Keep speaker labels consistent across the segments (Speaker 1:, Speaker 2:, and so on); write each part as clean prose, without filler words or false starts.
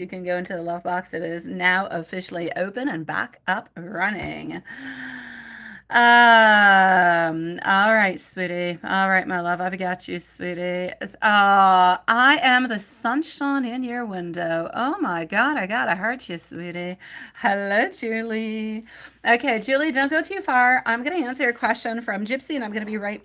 Speaker 1: You can go into the love box. It is now officially open and back up running. All right, sweetie. All right, my love. I've got you, sweetie. I am the sunshine in your window. Oh my God, I gotta hurt you, sweetie. Hello, Julie. Okay, Julie, don't go too far. I'm gonna answer your question from Gypsy, and I'm gonna be right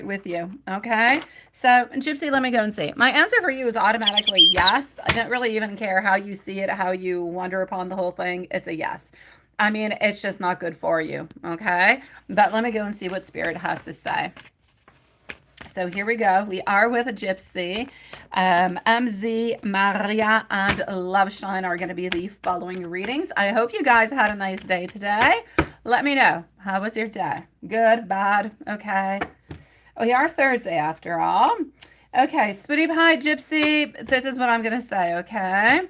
Speaker 1: with you. Okay. So, Gypsy, let me go and see. My answer for you is automatically yes. I don't really even care how you see it, how you wonder upon the whole thing. It's a yes. I mean, it's just not good for you. Okay. But let me go and see what Spirit has to say. So here we go. We are with a Gypsy. MZ, Maria, and Loveshine are going to be the following readings. I hope you guys had a nice day today. Let me know. How was your day? Good, bad, okay? We are Thursday after all. Okay, Sweetie Pie Gypsy, this is what I'm going to say, okay?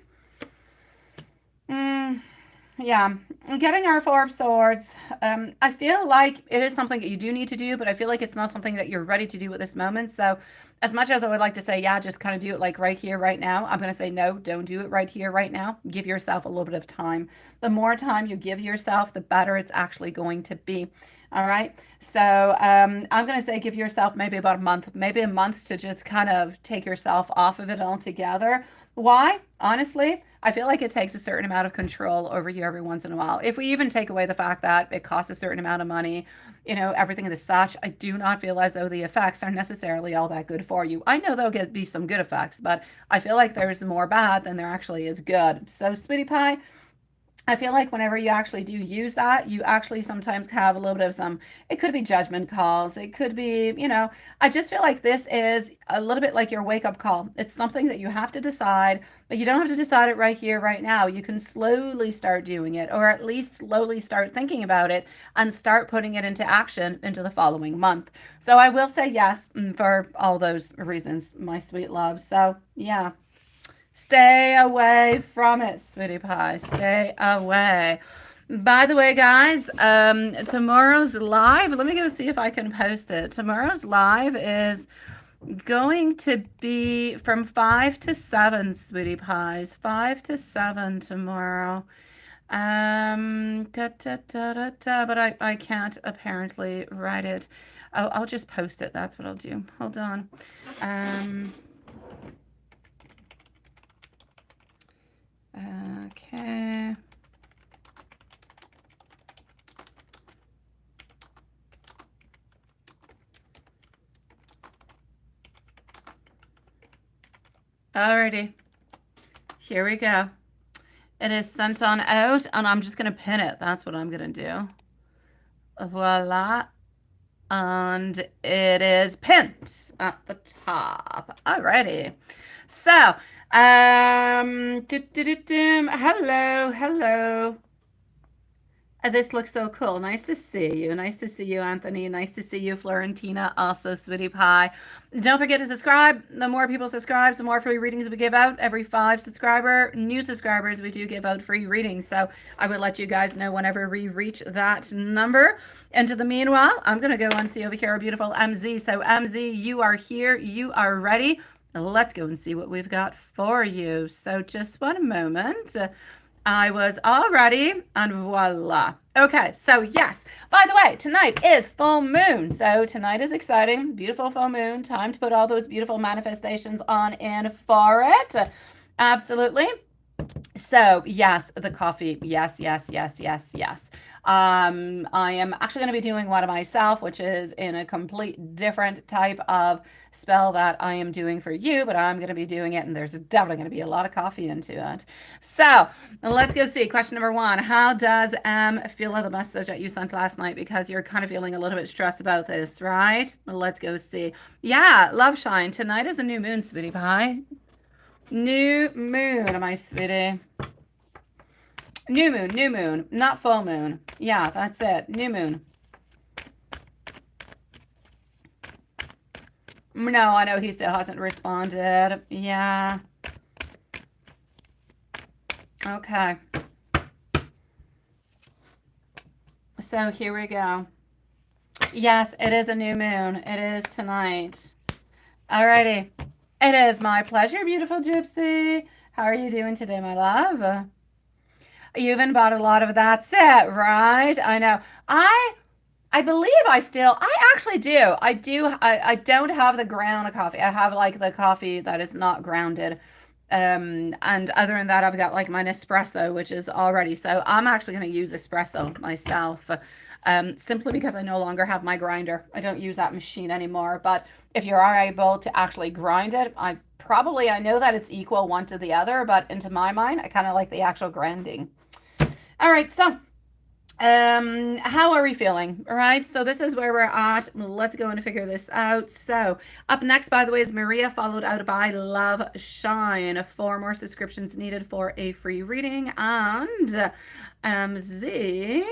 Speaker 1: Yeah, getting our Four of Swords. I feel like it is something that you do need to do, but I feel like it's not something that you're ready to do at this moment. So as much as I would like to say, yeah, just kind of do it like right here, right now, I'm going to say, no, don't do it right here, right now. Give yourself a little bit of time. The more time you give yourself, the better it's actually going to be. All right. So I'm going to say give yourself maybe about maybe a month to just kind of take yourself off of it altogether. Why? Honestly, I feel like it takes a certain amount of control over you every once in a while. If we even take away the fact that it costs a certain amount of money, everything is such, I do not feel as though the effects are necessarily all that good for you. I know there'll be some good effects, but I feel like there's more bad than there actually is good. So, Sweetie Pie, I feel like whenever you actually do use that, you actually sometimes have a little bit of it could be judgment calls. It could be, I just feel like this is a little bit like your wake up call. It's something that you have to decide, but you don't have to decide it right here, right now. You can slowly start doing it, or at least slowly start thinking about it and start putting it into action into the following month. So I will say yes for all those reasons, my sweet love. So yeah. Stay away from it, Sweetie Pie. Stay away. By the way, guys, tomorrow's live, let me go see if I can post it. Tomorrow's live is going to be from 5 to 7, Sweetie Pies. 5 to 7 tomorrow. But I can't apparently write it. I'll just post it. That's what I'll do. Hold on. Okay. Alrighty. Here we go. It is sent on out, and I'm just going to pin it. That's what I'm going to do. Voila. And it is pinned at the top. Alrighty. So, hello. This looks so cool. Nice to see you. Nice to see you, Anthony. Nice to see you, Florentina. Also, Sweetie Pie. Don't forget to subscribe. The more people subscribe, the more free readings we give out. Every 5 new subscribers, we do give out free readings. So I would let you guys know whenever we reach that number. And to the meanwhile, I'm going to go and see over here our beautiful MZ. So MZ, you are here. You are ready. Let's go and see what we've got for you. So just one moment. I was all ready, and voila. Okay, so yes. By the way, tonight is full moon. So tonight is exciting. Beautiful full moon. Time to put all those beautiful manifestations on in for it. Absolutely. So yes, the coffee. Yes. I am actually going to be doing one of myself, which is in a complete different type of spell that I am doing for you, but I'm going to be doing it, and there's definitely going to be a lot of coffee into it. So let's go see. Question number 1. How does M feel about the message that you sent last night? Because you're kind of feeling a little bit stressed about this, right? Let's go see. Yeah, love shine. Tonight is a new moon, Sweetie Pie. New moon, my sweetie. New moon, not full moon. Yeah, that's it. New moon. No, I know he still hasn't responded. Yeah. Okay. So here we go. Yes, it is a new moon. It is tonight. Alrighty. It is my pleasure, beautiful Gypsy. How are you doing today, my love? You even bought a lot of that set, right? I know. I believe I actually do. I don't have the ground coffee. I have like the coffee that is not grounded. And other than that, I've got like my Nespresso, which is already, so I'm actually going to use espresso myself. Simply because I no longer have my grinder. I don't use that machine anymore. But if you are able to actually grind it, I know that it's equal one to the other, but into my mind, I kind of like the actual grinding. All right, so how are we feeling? All right, so this is where we're at. Let's go and figure this out. So up next, by the way, is Maria, followed out by Love Shine. 4 more subscriptions needed for a free reading. And Z.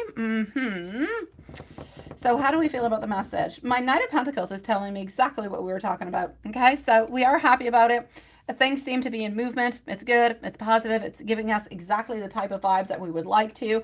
Speaker 1: So how do we feel about the message? My Knight of Pentacles is telling me exactly what we were talking about. Okay, so we are happy about it. Things seem to be in movement. It's good. It's positive. It's giving us exactly the type of vibes that we would like to.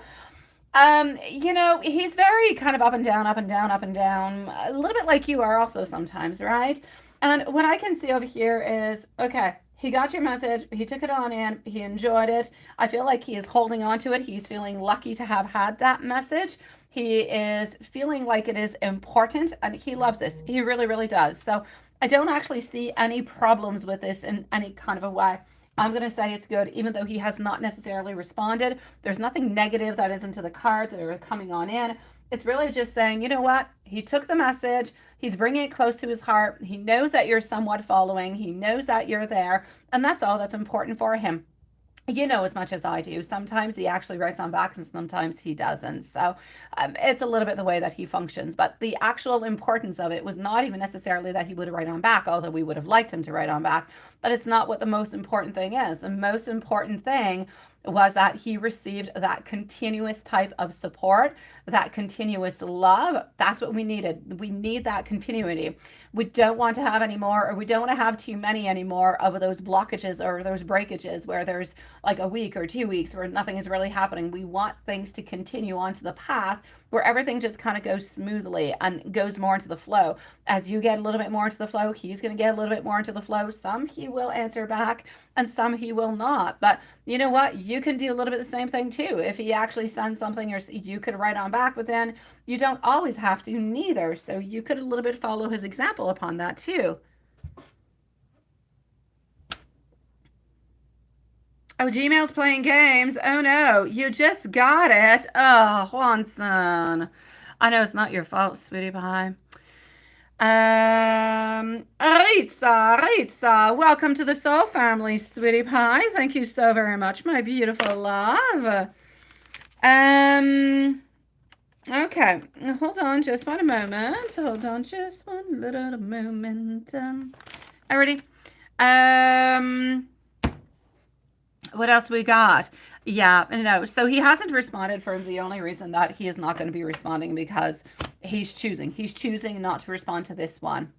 Speaker 1: He's very kind of up and down, up and down, up and down, a little bit like you are also sometimes, right? And what I can see over here is, okay, he got your message, he took it on in, he enjoyed it. I feel like he is holding on to it. He's feeling lucky to have had that message. He is feeling like it is important, and he loves this. He really, really does. So I don't actually see any problems with this in any kind of a way. I'm going to say it's good, even though he has not necessarily responded. There's nothing negative that is into the cards that are coming on in. It's really just saying, you know what? He took the message. He's bringing it close to his heart. He knows that you're somewhat following. He knows that you're there. And that's all that's important for him. You know as much as I do. Sometimes he actually writes on back and sometimes he doesn't. So it's a little bit the way that he functions. But the actual importance of it was not even necessarily that he would write on back, although we would have liked him to write on back. But it's not what the most important thing is. The most important thing was that he received that continuous type of support, that continuous love. That's what we needed. We need that continuity. We don't want to have any more, or we don't want to have too many anymore of those blockages or those breakages where there's like a week or 2 weeks where nothing is really happening. We want things to continue onto the path where everything just kind of goes smoothly and goes more into the flow. As you get a little bit more into the flow, he's going to get a little bit more into the flow. Some he will answer back and some he will not. But you know what? You can do a little bit the same thing too. If he actually sends something, or you could write on back, but then you don't always have to neither. So you could a little bit follow his example upon that too. Oh, Gmail's playing games. Oh no, you just got it. Oh, Juanson. I know it's not your fault, sweetie pie. Aritza, welcome to the Soul Family, sweetie pie. Thank you so very much, my beautiful love. Okay, hold on just one moment. Hold on just one little moment. Alrighty. What else we got? Yeah, no. So he hasn't responded for the only reason that he is not going to be responding, because he's choosing. He's choosing not to respond to this one.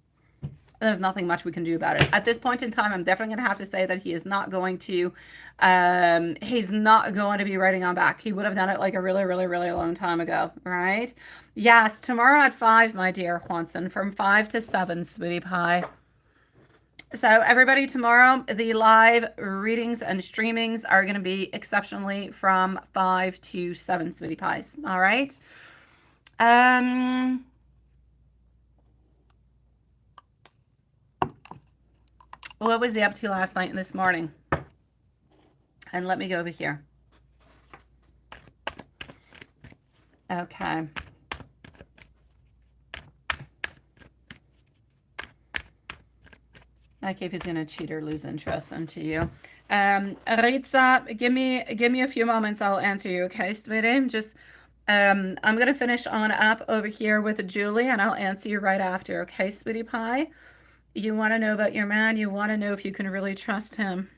Speaker 1: There's nothing much we can do about it. At this point in time, I'm definitely going to have to say that he is not going to, he's not going to be writing on back. He would have done it like a really, really, really long time ago, right? Yes, tomorrow at 5, my dear Juanson, from 5 to 7, sweetie pie. So everybody, tomorrow, the live readings and streamings are going to be exceptionally from 5 to 7, sweetie pies. All right. What was he up to last night and this morning? And let me go over here. Okay. Like if he's going to cheat or lose interest into you. Ritza, give me a few moments. I'll answer you. Okay, sweetie? Just, I'm going to finish on up over here with Julie, and I'll answer you right after. Okay, sweetie pie? You want to know about your man. You want to know if you can really trust him.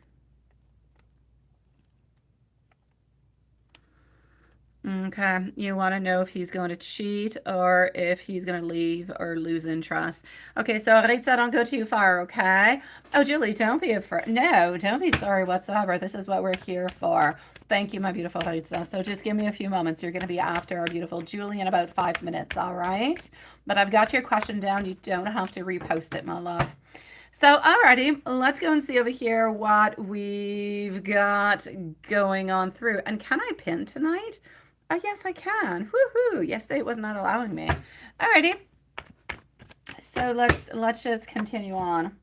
Speaker 1: Okay, you want to know if he's going to cheat or if he's going to leave or lose interest. Okay, so Ritza, don't go too far, okay? Oh, Julie, don't be afraid. No, don't be sorry whatsoever. This is what we're here for. Thank you, my beautiful Ritza. So just give me a few moments. You're going to be after our beautiful Julie in about 5 minutes, all right? But I've got your question down. You don't have to repost it, my love. So, alrighty, let's go and see over here what we've got going on through. And can I pin tonight? Oh, yes, I can. Woohoo! Yesterday it was not allowing me. Alrighty. So let's just continue on.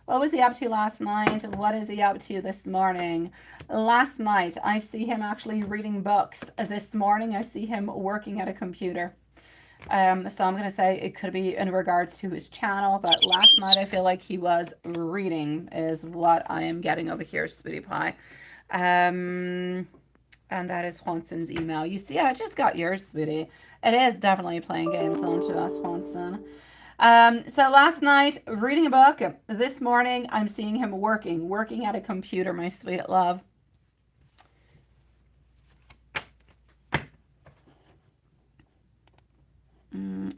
Speaker 1: What was he up to last night? What is he up to this morning? Last night, I see him actually reading books. This morning, I see him working at a computer. So I'm going to say it could be in regards to his channel, but last night I feel like he was reading is what I am getting over here, Sweetie Pie. And that is Juanson's email. You see, I just got yours, sweetie. It is definitely playing games on to us, Juanson. So last night, reading a book. This morning, I'm seeing him working at a computer, my sweet love.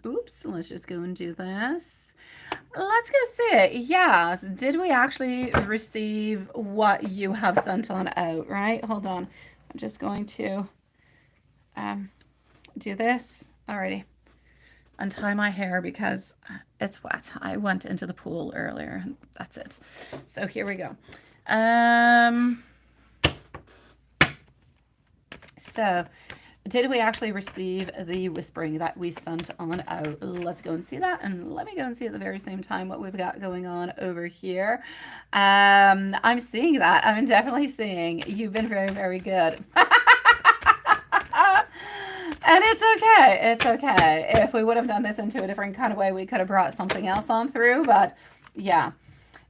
Speaker 1: Oops, let's just go and do this. Let's go see. Yes, did we actually receive what you have sent on out, right? Hold on. I'm just going to do this. Alrighty. Untie my hair because it's wet. I went into the pool earlier. That's it. So here we go. So did we actually receive the whispering that we sent on out? Let's go and see that. And let me go and see at the very same time what we've got going on over here. I'm seeing that. I'm definitely seeing. You've been very, very good. And it's okay. It's okay. If we would have done this into a different kind of way, we could have brought something else on through. But yeah.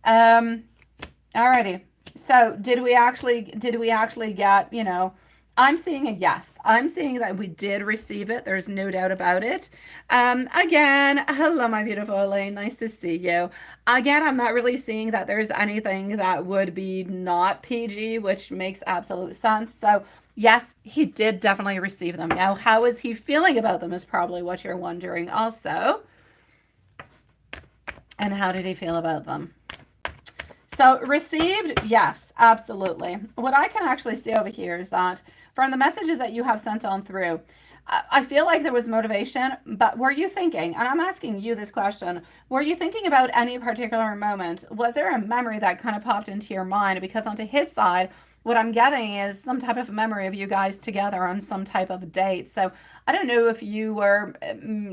Speaker 1: Alrighty. So did we actually get, you know, I'm seeing a yes. I'm seeing that we did receive it. There's no doubt about it. Again, hello, my beautiful Elaine. Nice to see you. Again, I'm not really seeing that there's anything that would be not PG, which makes absolute sense. So yes, he did definitely receive them. Now, how is he feeling about them is probably what you're wondering also. And how did he feel about them? So received, yes, absolutely. What I can actually see over here is that from the messages that you have sent on through, I feel like there was motivation, but were you thinking, and I'm asking you this question, were you thinking about any particular moment? Was there a memory that kind of popped into your mind? Because onto his side, what I'm getting is some type of memory of you guys together on some type of date. So I don't know if you were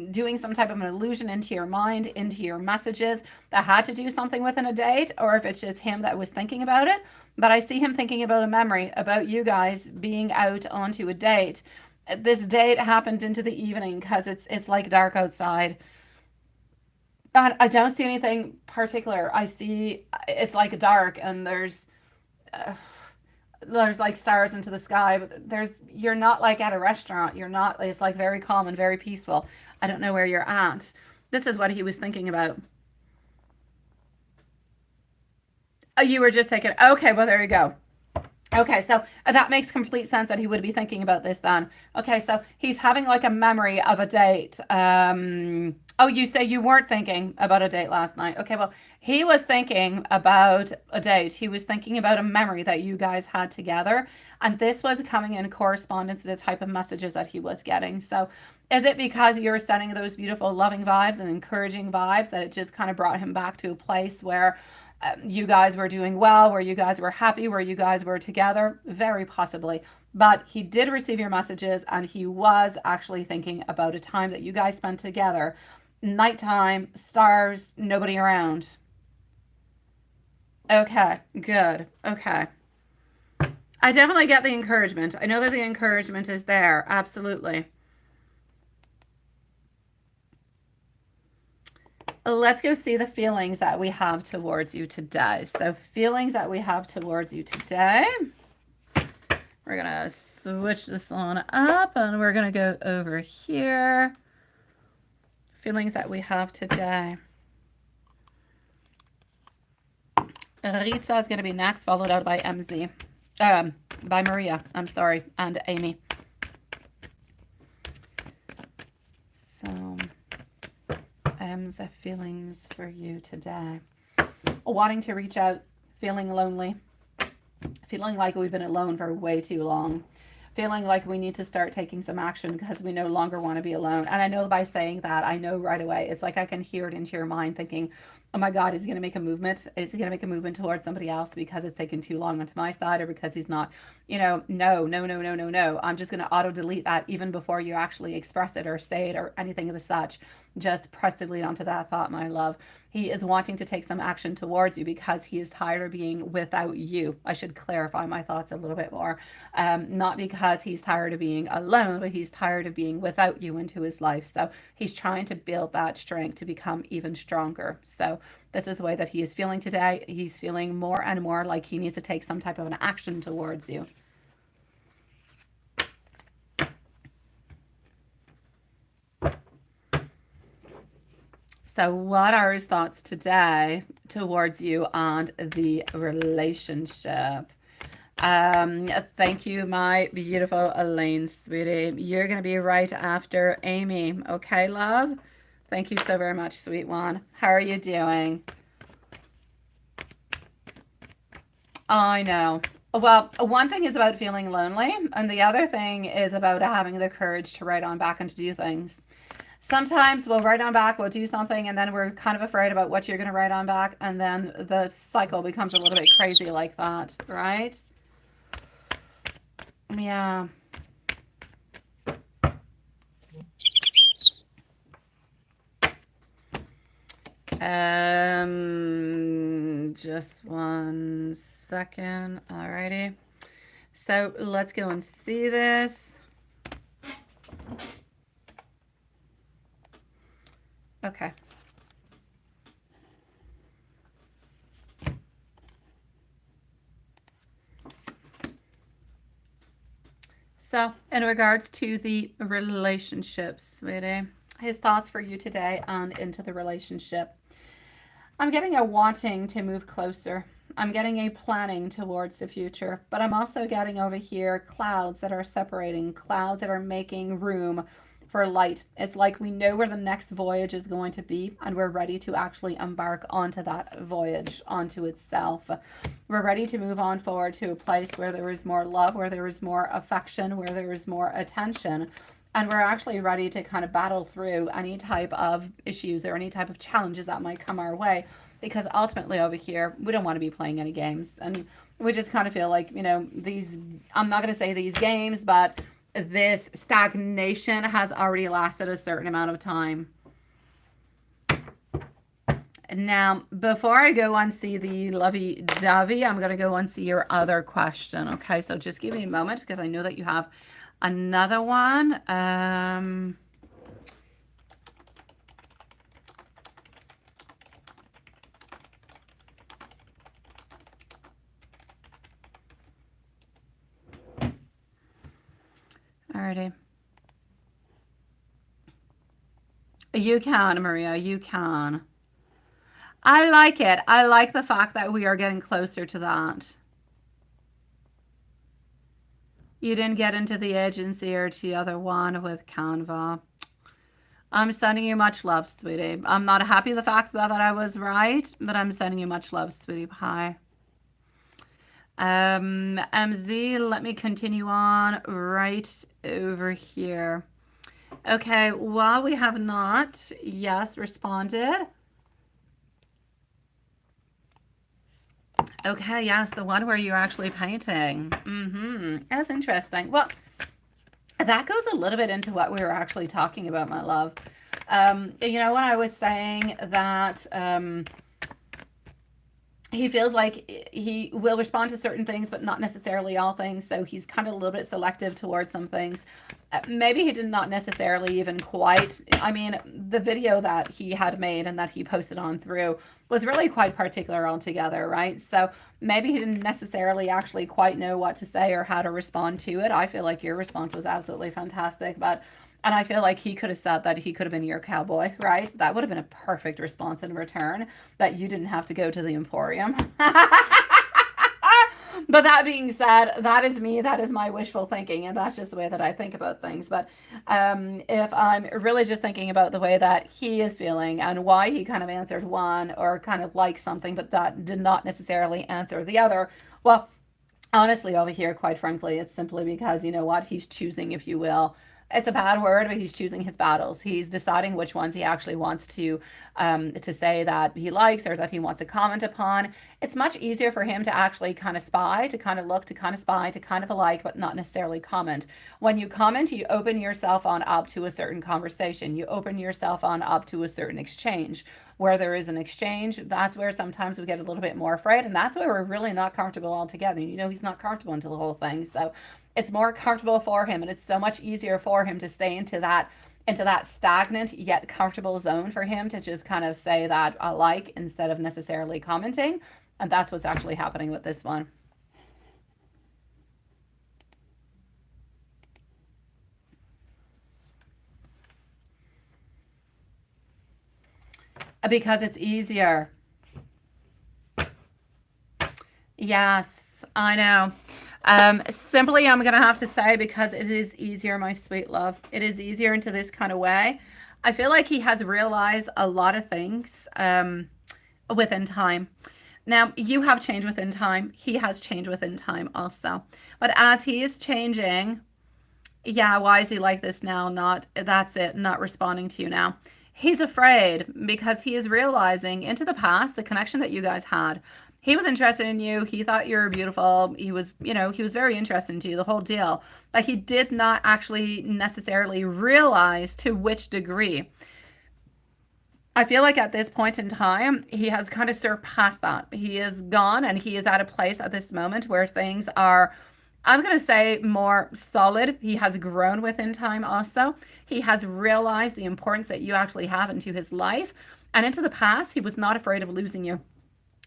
Speaker 1: doing some type of an illusion into your mind, into your messages that had to do something within a date, or if it's just him that was thinking about it. But I see him thinking about a memory about you guys being out onto a date. This date happened into the evening because it's like dark outside. And I don't see anything particular. I see it's like dark and there's like stars into the sky, but you're not like at a restaurant. You're not, it's like very calm and very peaceful. I don't know where you're at. This is what he was thinking about. Oh, you were just thinking, okay, well, there you go. Okay, so that makes complete sense that he would be thinking about this then. Okay, so he's having like a memory of a date. Oh, you say you weren't thinking about a date last night. Okay, well, he was thinking about a date. He was thinking about a memory that you guys had together. And this was coming in correspondence to the type of messages that he was getting. So is it because you're sending those beautiful loving vibes and encouraging vibes that it just kind of brought him back to a place where you guys were doing well, where you guys were happy, where you guys were together? Very possibly. But he did receive your messages and he was actually thinking about a time that you guys spent together. Nighttime, stars, nobody around. Okay, good. Okay. I definitely get the encouragement. I know that the encouragement is there. Absolutely. Let's go see the feelings that we have towards you today. So feelings that we have towards you today. We're going to switch this on up and we're going to go over here. Feelings that we have today. Ritza is going to be next, followed out by MZ. By Maria, I'm sorry, and Amy. So, M's feelings for you today. Wanting to reach out, feeling lonely, feeling like we've been alone for way too long, feeling like we need to start taking some action because we no longer want to be alone. And I know by saying that, I know right away, it's like I can hear it into your mind thinking, oh my God, is he going to make a movement? Is he going to make a movement towards somebody else because it's taken too long onto my side, or because he's not, no, no, no, no, no, no. I'm just going to auto delete that even before you actually express it or say it or anything of the such. Just press delete onto that thought, my love. He is wanting to take some action towards you because he is tired of being without you. I should clarify my thoughts a little bit more. Not because he's tired of being alone, but he's tired of being without you into his life. So he's trying to build that strength to become even stronger. So this is the way that he is feeling today. He's feeling more and more like he needs to take some type of an action towards you. So what are his thoughts today towards you and the relationship? Thank you, my beautiful Elaine, sweetie. You're going to be right after Amy. Okay, love? Thank you so very much, sweet one. How are you doing? I know. Well, one thing is about feeling lonely, and the other thing is about having the courage to write on back and to do things. Sometimes we'll write on back, we'll do something, and then we're kind of afraid about what you're going to write on back, and then the cycle becomes a little bit crazy like that, right? Yeah. Just 1 second. Alrighty. So let's go and see this. Okay. So in regards to the relationship, sweetie, his thoughts for you today and into the relationship. I'm getting a wanting to move closer. I'm getting a planning towards the future, but I'm also getting over here clouds that are separating, clouds that are making room for light. It's like we know where the next voyage is going to be, and we're ready to actually embark onto that voyage, onto itself. We're ready to move on forward to a place where there is more love, where there is more affection, where there is more attention. And we're actually ready to kind of battle through any type of issues or any type of challenges that might come our way. Because ultimately over here, we don't want to be playing any games. And we just kind of feel like, these, I'm not going to say these games, but this stagnation has already lasted a certain amount of time. Now, before I go and see the lovey-dovey, I'm going to go and see your other question. Okay, so just give me a moment because I know that you have another one. Alrighty. You can, Maria, you can. I like it. I like the fact that we are getting closer to that. You didn't get into the agency or to the other one with Canva. I'm sending you much love, sweetie. I'm not happy with the fact that I was right, but I'm sending you much love, sweetie pie. MZ, let me continue on right over here. Okay, while we have not, yes, responded. Okay, yes, the one where you're actually painting. That's interesting. Well, that goes a little bit into what we were actually talking about, my love. When I was saying that he feels like he will respond to certain things, but not necessarily all things. So he's kind of a little bit selective towards some things. Maybe he did not necessarily even quite. I mean, the video that he had made and that he posted on through was really quite particular altogether, right? So maybe he didn't necessarily actually quite know what to say or how to respond to it. I feel like your response was absolutely fantastic, and I feel like he could have said that he could have been your cowboy, right? That would have been a perfect response in return, that you didn't have to go to the Emporium. But that being said, that is me. That is my wishful thinking, and that's just the way that I think about things. But if I'm really just thinking about the way that he is feeling and why he kind of answered one or kind of liked something but that did not necessarily answer the other, well, honestly, over here, quite frankly, it's simply because, you know what, he's choosing, if you will, it's a bad word, but he's choosing his battles. He's deciding which ones he actually wants to say that he likes or that he wants to comment upon. It's much easier for him to actually kind of spy, to kind of look, to kind of spy, to kind of like, but not necessarily comment. When you comment, you open yourself on up to a certain conversation. You open yourself on up to a certain exchange. Where there is an exchange, that's where sometimes we get a little bit more afraid, and that's where we're really not comfortable altogether. You know, he's not comfortable into the whole thing, so it's more comfortable for him, and it's so much easier for him to stay into that stagnant yet comfortable zone for him to just kind of say that I like instead of necessarily commenting. And that's what's actually happening with this one. Because it's easier. Yes, I know. Simply, I'm going to have to say because it is easier, my sweet love. It is easier into this kind of way. I feel like he has realized a lot of things within time. Now, you have changed within time. He has changed within time also. But as he is changing, yeah, why is he like this now? Not, that's it, not responding to you now. He's afraid because he is realizing into the past, the connection that you guys had. He was interested in you. He thought you were beautiful. He was, you know, he was very interested in you, the whole deal. But he did not actually necessarily realize to which degree. I feel like at this point in time, he has kind of surpassed that. He is gone and he is at a place at this moment where things are, I'm going to say, more solid. He has grown within time also. He has realized the importance that you actually have into his life. And into the past, he was not afraid of losing you.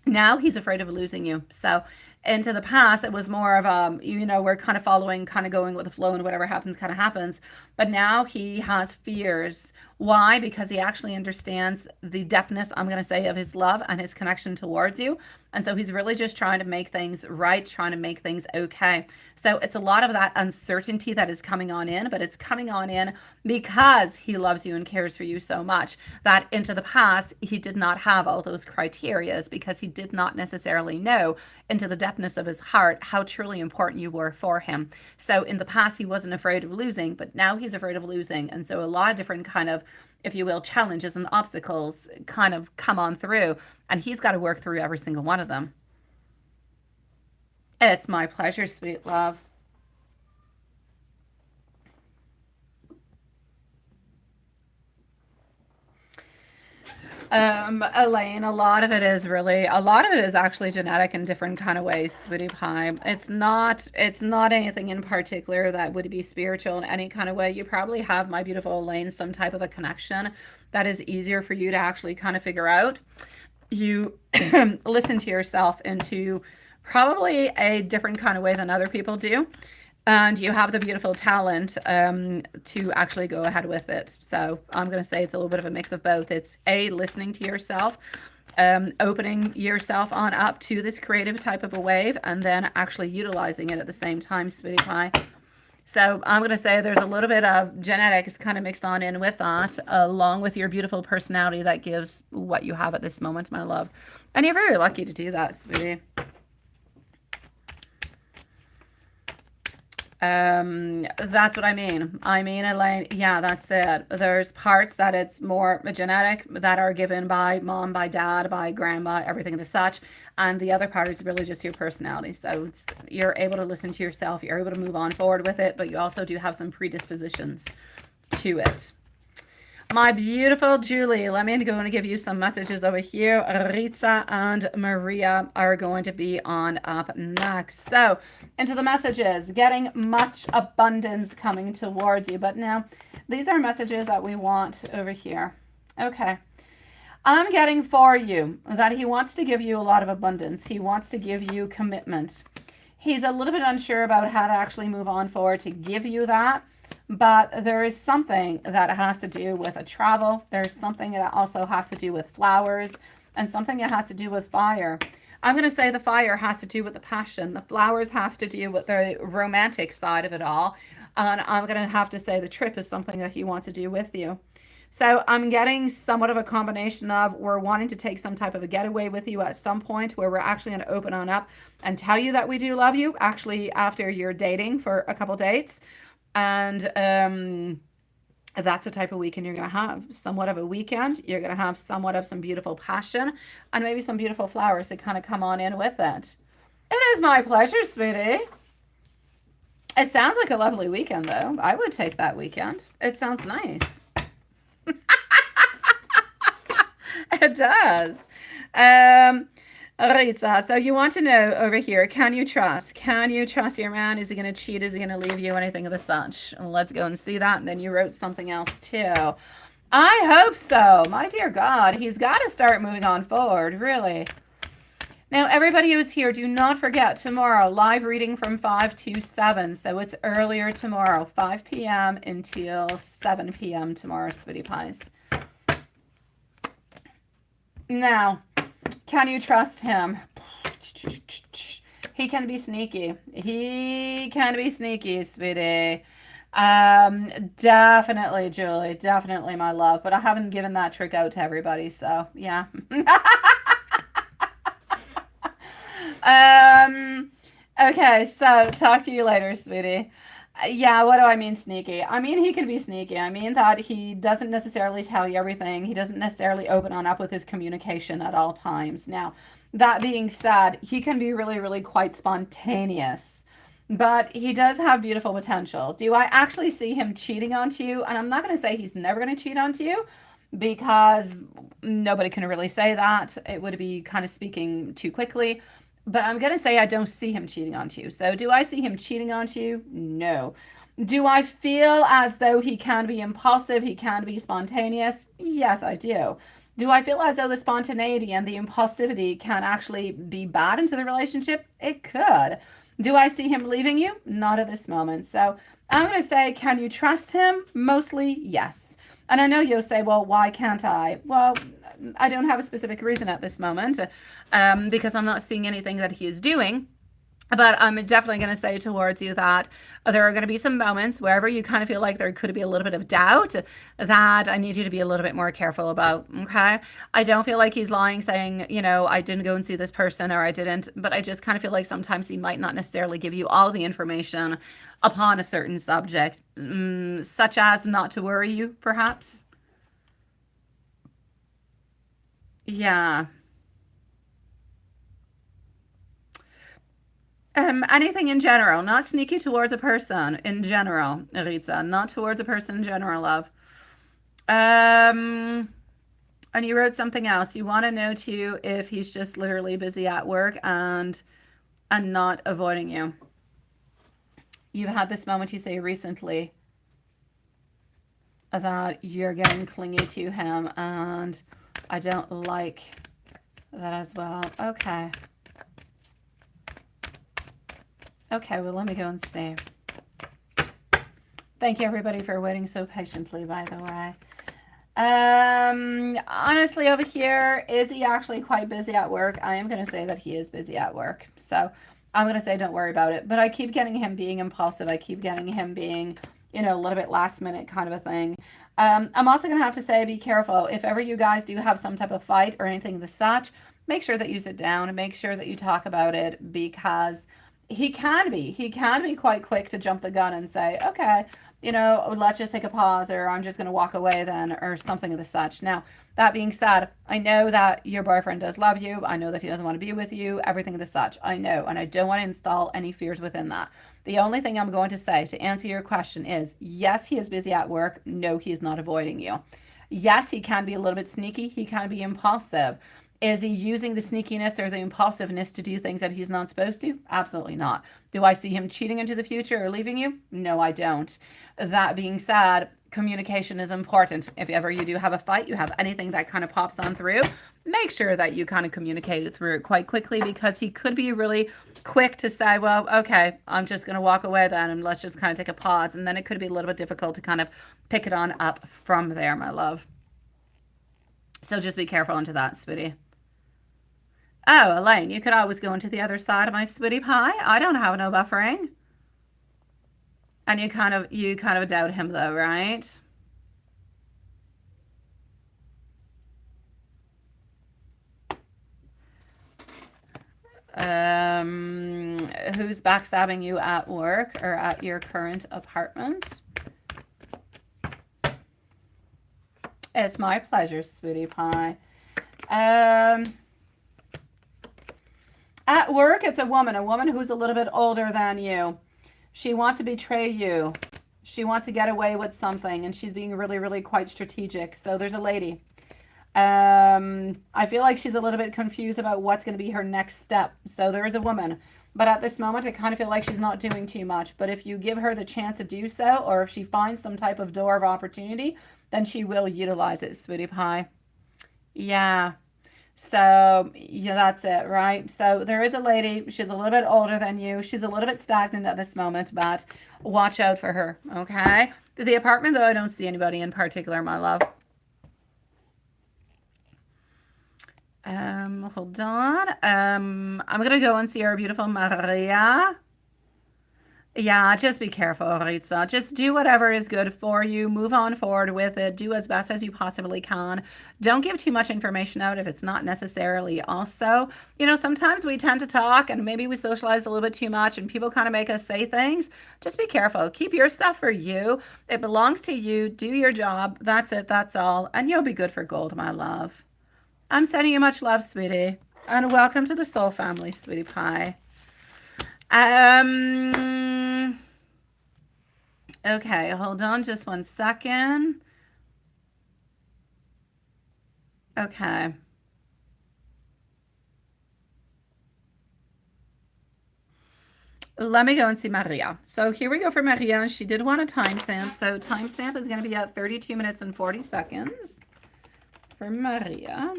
Speaker 1: Now he's afraid of losing you. So into the past, it was more of, you know, we're kind of following, kind of going with the flow and whatever happens, kind of happens. But now he has fears. Why? Because he actually understands the depthness, I'm going to say, of his love and his connection towards you. And so he's really just trying to make things right, trying to make things okay. So it's a lot of that uncertainty that is coming on in, but it's coming on in because he loves you and cares for you so much that into the past, he did not have all those criterias because he did not necessarily know into the depthness of his heart how truly important you were for him. So in the past, he wasn't afraid of losing, but now he's afraid of losing. And so a lot of different kind of, if you will, challenges and obstacles kind of come on through, and he's got to work through every single one of them. It's my pleasure, sweet love. Elaine, a lot of it is actually genetic in different kind of ways, sweetie pie. It's not anything in particular that would be spiritual in any kind of way. You probably have, my beautiful Elaine, some type of a connection that is easier for you to actually kind of figure out. You listen to yourself into probably a different kind of way than other people do. And you have the beautiful talent to actually go ahead with it. So I'm going to say it's a little bit of a mix of both. It's A, listening to yourself, opening yourself on up to this creative type of a wave, and then actually utilizing it at the same time, sweetie pie. So I'm going to say there's a little bit of genetics kind of mixed on in with that, along with your beautiful personality that gives what you have at this moment, my love. And you're very lucky to do that, sweetie. That's what I mean. I mean, Elaine, yeah, that's it. There's parts that it's more genetic that are given by mom, by dad, by grandma, everything of the such. And the other part is really just your personality. So you're able to listen to yourself. You're able to move on forward with it, but you also do have some predispositions to it. My beautiful Julie, let me go and give you some messages over here. Ritza and Maria are going to be on up next. So, into the messages, getting much abundance coming towards you. But now, these are messages that we want over here. Okay. I'm getting for you that he wants to give you a lot of abundance. He wants to give you commitment. He's a little bit unsure about how to actually move on forward to give you that. But there is something that has to do with a travel. There's something that also has to do with flowers and something that has to do with fire. I'm going to say the fire has to do with the passion. The flowers have to do with the romantic side of it all. And I'm going to have to say the trip is something that he wants to do with you. So I'm getting somewhat of a combination of we're wanting to take some type of a getaway with you at some point where we're actually going to open on up and tell you that we do love you actually after you're dating for a couple dates. And that's the type of weekend you're going to have. Somewhat of a weekend. You're going to have somewhat of some beautiful passion and maybe some beautiful flowers that kind of come on in with it. It is my pleasure, sweetie. It sounds like a lovely weekend, though. I would take that weekend. It sounds nice. It does. Rita, so you want to know over here, can you trust? Can you trust your man? Is he going to cheat? Is he going to leave you? Anything of the such? Let's go and see that. And then you wrote something else too. I hope so. My dear God, he's got to start moving on forward, really. Now, everybody who's here, do not forget tomorrow, live reading from 5 to 7. So it's earlier tomorrow, 5 p.m. until 7 p.m. tomorrow, sweetie pies. Now, can you trust him? He can be sneaky. He can be sneaky, sweetie. Definitely, Julie. Definitely, my love. But I haven't given that trick out to everybody, so yeah. Okay, so talk to you later, sweetie. Yeah, what do I mean sneaky? I mean he can be sneaky. I mean that he doesn't necessarily tell you everything. He doesn't necessarily open on up with his communication at all times. Now, that being said, he can be really, really quite spontaneous. But he does have beautiful potential. Do I actually see him cheating onto you? And I'm not going to say he's never going to cheat onto you because nobody can really say that. It would be kind of speaking too quickly. But I'm going to say I don't see him cheating onto you. So do I see him cheating onto you? No. Do I feel as though he can be impulsive? He can be spontaneous? Yes, I do. Do I feel as though the spontaneity and the impulsivity can actually be bad into the relationship? It could. Do I see him leaving you? Not at this moment. So I'm going to say, can you trust him? Mostly, yes. And I know you'll say, well, why can't I? Well, I don't have a specific reason at this moment because I'm not seeing anything that he is doing. But I'm definitely going to say towards you that there are going to be some moments wherever you kind of feel like there could be a little bit of doubt that I need you to be a little bit more careful about. Okay. I don't feel like he's lying saying, you know, I didn't go and see this person or I didn't, but I just kind of feel like sometimes he might not necessarily give you all the information upon a certain subject, such as not to worry you, perhaps. Yeah. Anything in general, not sneaky towards a person in general, Rita, not towards a person in general, love. Um, and you wrote something else. You want to know too if he's just literally busy at work and not avoiding you. You've had this moment, you say recently, that you're getting clingy to him, and I don't like that as well. Okay. Okay, well, let me go and see. Thank you, everybody, for waiting so patiently, by the way. Honestly, over here, is he actually quite busy at work? I am going to say that he is busy at work. So I'm going to say don't worry about it. But I keep getting him being impulsive. I keep getting him being, you know, a little bit last minute kind of a thing. I'm also going to have to say be careful. If ever you guys do have some type of fight or anything of the such, make sure that you sit down and make sure that you talk about it because he can be quite quick to jump the gun and say, okay, you know, let's just take a pause or I'm just going to walk away then or something of the such. Now, that being said, I know that your boyfriend does love you. I know that he doesn't want to be with you, everything of the such. I know, and I don't want to install any fears within that. The only thing I'm going to say to answer your question is, yes, he is busy at work. No, he is not avoiding you. Yes, he can be a little bit sneaky. He can be impulsive. Is he using the sneakiness or the impulsiveness to do things that he's not supposed to? Absolutely not. Do I see him cheating into the future or leaving you? No, I don't. That being said, communication is important. If ever you do have a fight, you have anything that kind of pops on through, make sure that you kind of communicate it through it quite quickly because he could be really quick to say, well, okay, I'm just going to walk away then and let's just kind of take a pause. And then it could be a little bit difficult to kind of pick it on up from there, my love. So just be careful into that, sweetie. Oh, Elaine, you could always go into the other side of my sweetie pie. I don't have no buffering. And you kind of doubt him though, right? Who's backstabbing you at work or at your current apartment? It's my pleasure, sweetie pie. At work, it's a woman who's a little bit older than you. She wants to betray you. She wants to get away with something, and she's being really, really quite strategic. So there's a lady. I feel like she's a little bit confused about what's going to be her next step. So there is a woman. But at this moment, I kind of feel like she's not doing too much. But if you give her the chance to do so, or if she finds some type of door of opportunity, then she will utilize it, sweetie pie. Yeah. So, yeah, that's it, right? So there is a lady. She's a little bit older than you. She's a little bit stagnant at this moment, but watch out for her, okay? The apartment, though, I don't see anybody in particular, my love. Hold on. I'm going to go and see our beautiful Maria. Yeah, just be careful, Ritza. Just do whatever is good for you. Move on forward with it. Do as best as you possibly can. Don't give too much information out if it's not necessarily also. You know, sometimes we tend to talk and maybe we socialize a little bit too much and people kind of make us say things. Just be careful. Keep your stuff for you. It belongs to you. Do your job. That's it. That's all. And you'll be good for gold, my love. I'm sending you much love, sweetie. And welcome to the soul family, sweetie pie. Okay, hold on just one second. Okay. Let me go and see Maria. So here we go for Maria. She did want a timestamp. So timestamp is going to be at 32 minutes and 40 seconds for Maria.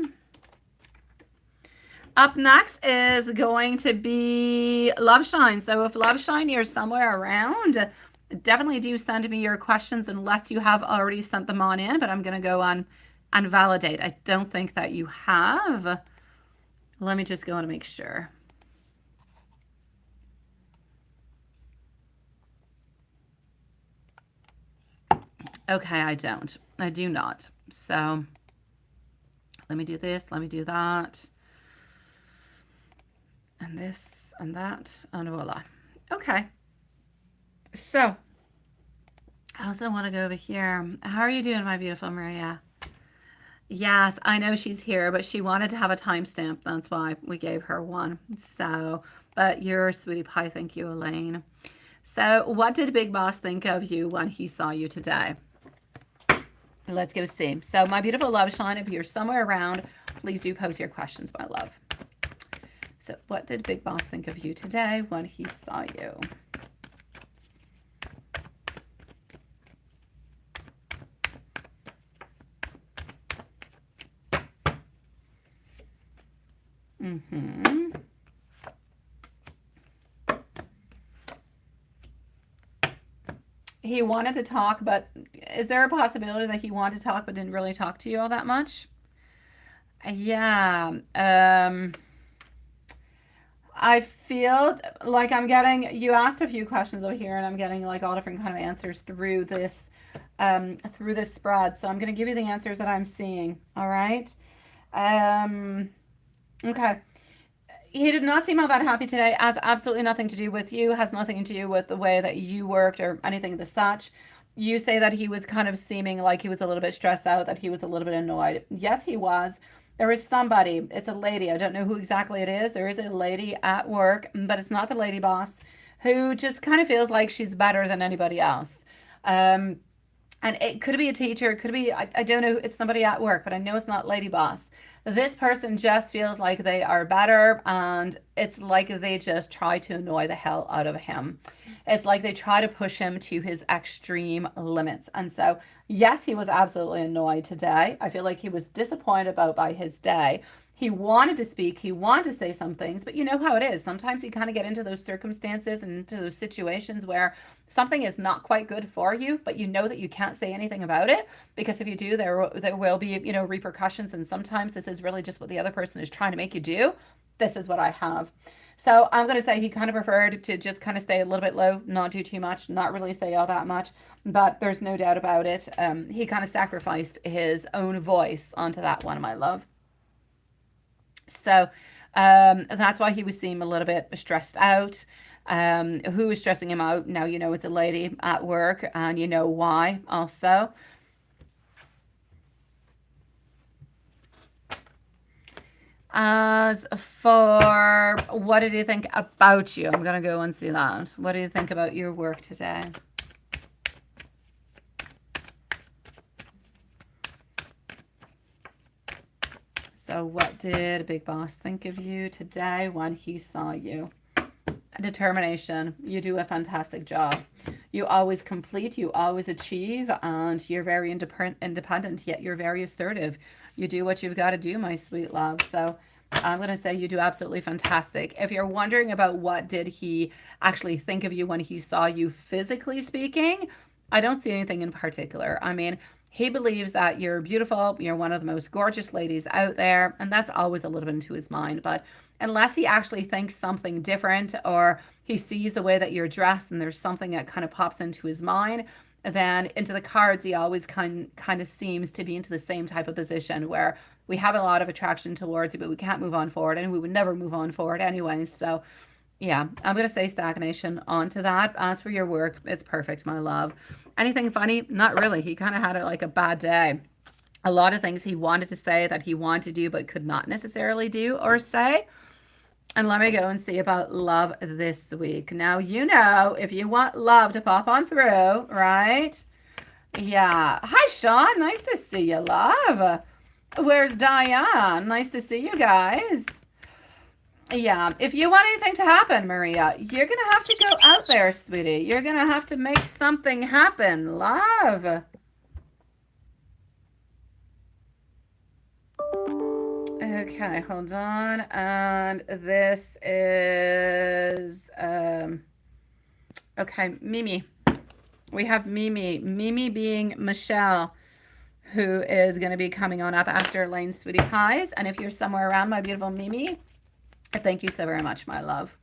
Speaker 1: Up next is going to be Love Shine. So if Love Shine, you're somewhere around, definitely do send me your questions unless you have already sent them on in, but I'm going to go on and validate. I don't think that you have. Let me just go and make sure. Okay, I don't. I do not. So let me do this. Let me do that. And this and that, and voila. Okay. So, I also want to go over here. How are you doing, my beautiful Maria? Yes, I know she's here, but she wanted to have a timestamp. That's why we gave her one. So, but you're a sweetie pie. Thank you, Elaine. So, what did Big Boss think of you when he saw you today? Let's go see. So, my beautiful Love Shine, if you're somewhere around, please do post your questions, my love. So what did Big Boss think of you today when he saw you? He wanted to talk, but is there a possibility that he wanted to talk but didn't really talk to you all that much? Yeah. I feel like I'm getting, you asked a few questions over here and I'm getting like all different kind of answers through this spread. So I'm going to give you the answers that I'm seeing. All right. Okay. He did not seem all that happy today. Has absolutely nothing to do with you. Has nothing to do with the way that you worked or anything of the such. You say that he was kind of seeming like he was a little bit stressed out, that he was a little bit annoyed. Yes, he was. There is somebody, it's a lady, I don't know who exactly it is. There is a lady at work, but it's not the lady boss, who just kind of feels like she's better than anybody else. And it could be a teacher, it could be, I don't know, it's somebody at work, but I know it's not lady boss. This person just feels like they are better, and it's like they just try to annoy the hell out of him. It's like they try to push him to his extreme limits. And so, yes, he was absolutely annoyed today. I feel like he was disappointed by his day. He wanted to speak, he wanted to say some things, but you know how it is. Sometimes you kind of get into those circumstances and into those situations where something is not quite good for you, but you know that you can't say anything about it, because if you do, there will be, you know, repercussions. And sometimes this is really just what the other person is trying to make you do. This is what I have. So I'm going to say he kind of preferred to just kind of stay a little bit low, not do too much, not really say all that much, but there's no doubt about it. He kind of sacrificed his own voice onto that one, my love. So That's why he was seeming a little bit stressed out. Who was stressing him out? Now you know it's a lady at work, and you know why also. As for what did he think about you? I'm going to go and see that. What do you think about your work today? So what did Big Boss think of you today when he saw you? Determination. You do a fantastic job. You always complete, you always achieve, and you're very independent, yet you're very assertive. You do what you've got to do, my sweet love. So I'm going to say you do absolutely fantastic. If you're wondering about what did he actually think of you when he saw you physically speaking, I don't see anything in particular. I mean, he believes that you're beautiful, you're one of the most gorgeous ladies out there, and that's always a little bit into his mind. But unless he actually thinks something different, or he sees the way that you're dressed and there's something that kind of pops into his mind, then into the cards he always kind of seems to be into the same type of position where we have a lot of attraction towards you, but we can't move on forward, and we would never move on forward anyway. So yeah, I'm going to say stagnation onto that. As for your work, it's perfect, my love. Anything funny? Not really. He kind of had like a bad day. A lot of things he wanted to say that he wanted to do but could not necessarily do or say. And let me go and see about love this week. Now, you know, if you want love to pop on through, right? Yeah. Hi, Sean. Nice to see you, love. Where's Diane? Nice to see you guys. Yeah. If you want anything to happen, Maria, you're going to have to go out there, sweetie. You're going to have to make something happen, love. Okay, hold on. And this is, okay, Mimi. We have Mimi. Mimi being Michelle, who is going to be coming on up after Lane Sweetie Pies. And if you're somewhere around, my beautiful Mimi, thank you so very much, my love.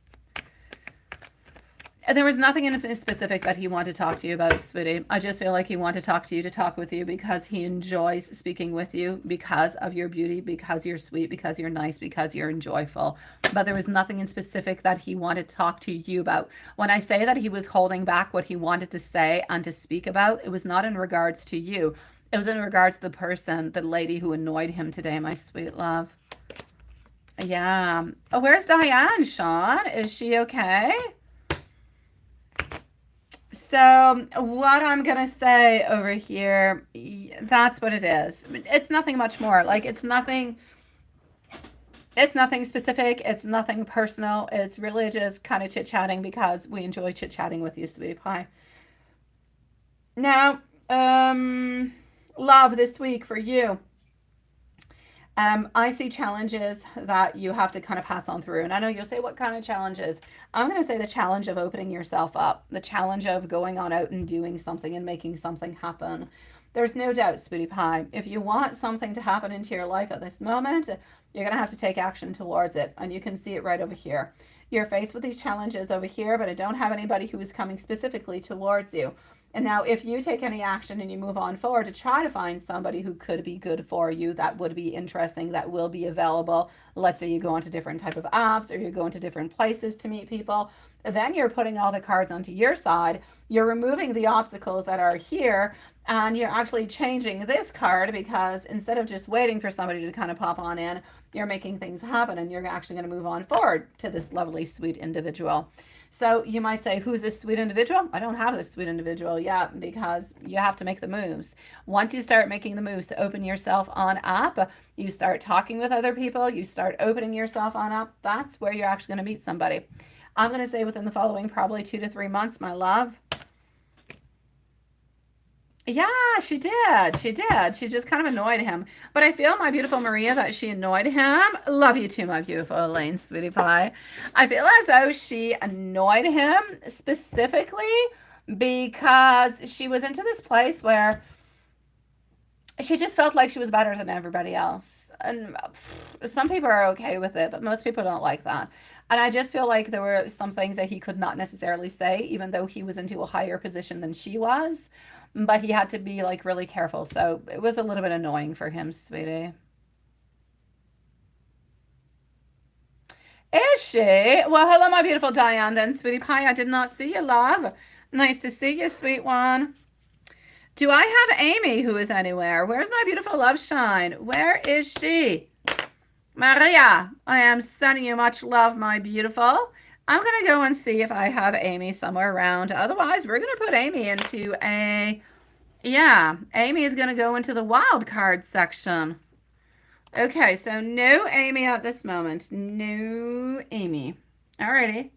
Speaker 1: There was nothing in specific that he wanted to talk to you about, sweetie. I just feel like he wanted to talk with you because he enjoys speaking with you because of your beauty, because you're sweet, because you're nice, because you're enjoyful. But there was nothing in specific that he wanted to talk to you about. When I say that he was holding back what he wanted to say and to speak about, it was not in regards to you. It was in regards to the person, the lady who annoyed him today, my sweet love. Yeah. Oh, where's Diane, Sean? Is she okay? So what I'm going to say over here, that's what it is. It's nothing much more. Like it's nothing specific. It's nothing personal. It's really just kind of chit-chatting because we enjoy chit-chatting with you, sweetie pie. Now, love this week for you. I see challenges that you have to kind of pass on through. And I know you'll say, what kind of challenges? I'm going to say the challenge of opening yourself up, the challenge of going on out and doing something and making something happen. There's no doubt, sweetie pie, if you want something to happen into your life at this moment, you're going to have to take action towards it. And you can see it right over here. You're faced with these challenges over here, but I don't have anybody who is coming specifically towards you. And now if you take any action and you move on forward to try to find somebody who could be good for you, that would be interesting, that will be available. Let's say you go onto different type of apps or you go into different places to meet people. Then you're putting all the cards onto your side. You're removing the obstacles that are here and you're actually changing this card because instead of just waiting for somebody to kind of pop on in, you're making things happen and you're actually going to move on forward to this lovely, sweet individual. So you might say, who's this sweet individual? I don't have this sweet individual yet because you have to make the moves. Once you start making the moves to open yourself on up, you start talking with other people, you start opening yourself on up, that's where you're actually going to meet somebody. I'm going to say within the following probably 2 to 3 months, my love. Yeah, she did. She did. She just kind of annoyed him. But I feel, my beautiful Maria, that she annoyed him. Love you too, my beautiful Elaine, sweetie pie. I feel as though she annoyed him specifically because she was into this place where she just felt like she was better than everybody else. And some people are okay with it, but most people don't like that. And I just feel like there were some things that he could not necessarily say, even though he was into a higher position than she was. But he had to be like really careful. So it was a little bit annoying for him, sweetie. Is she? Well, hello, my beautiful Diane, then, sweetie pie. I did not see you, love. Nice to see you, sweet one. Do I have Amy who is anywhere? Where's my beautiful love shine? Where is she? Maria, I am sending you much love, my beautiful. I'm going to go and see if I have Amy somewhere around. Otherwise, we're going to put Amy into a... Yeah, Amy is going to go into the wild card section. Okay, so no Amy at this moment. No Amy. Alrighty.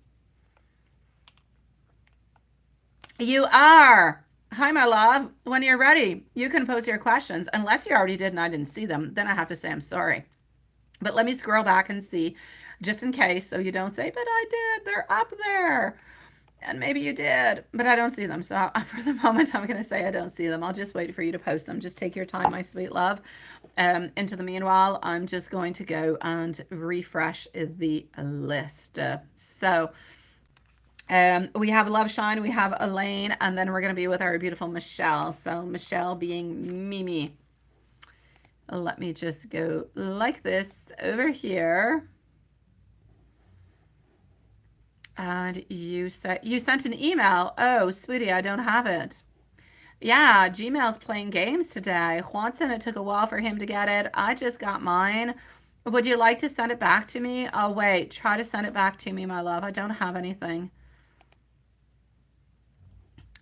Speaker 1: You are. Hi, my love. When you're ready, you can post your questions. Unless you already did and I didn't see them, then I have to say I'm sorry. But let me scroll back and see, just in case, so you don't say, but I did. They're up there. And maybe you did, but I don't see them. So for the moment, I'm going to say I don't see them. I'll just wait for you to post them. Just take your time, my sweet love. Into the meanwhile, I'm just going to go and refresh the list. So we have Love Shine, we have Elaine, and then we're going to be with our beautiful Michelle. So Michelle being Mimi. Let me just go like this over here. And you sent an email. Oh, sweetie, I don't have it. Yeah, Gmail's playing games today. Juanson, it took a while for him to get it. I just got mine. Would you like to send it back to me? Oh, wait. Try to send it back to me, my love. I don't have anything.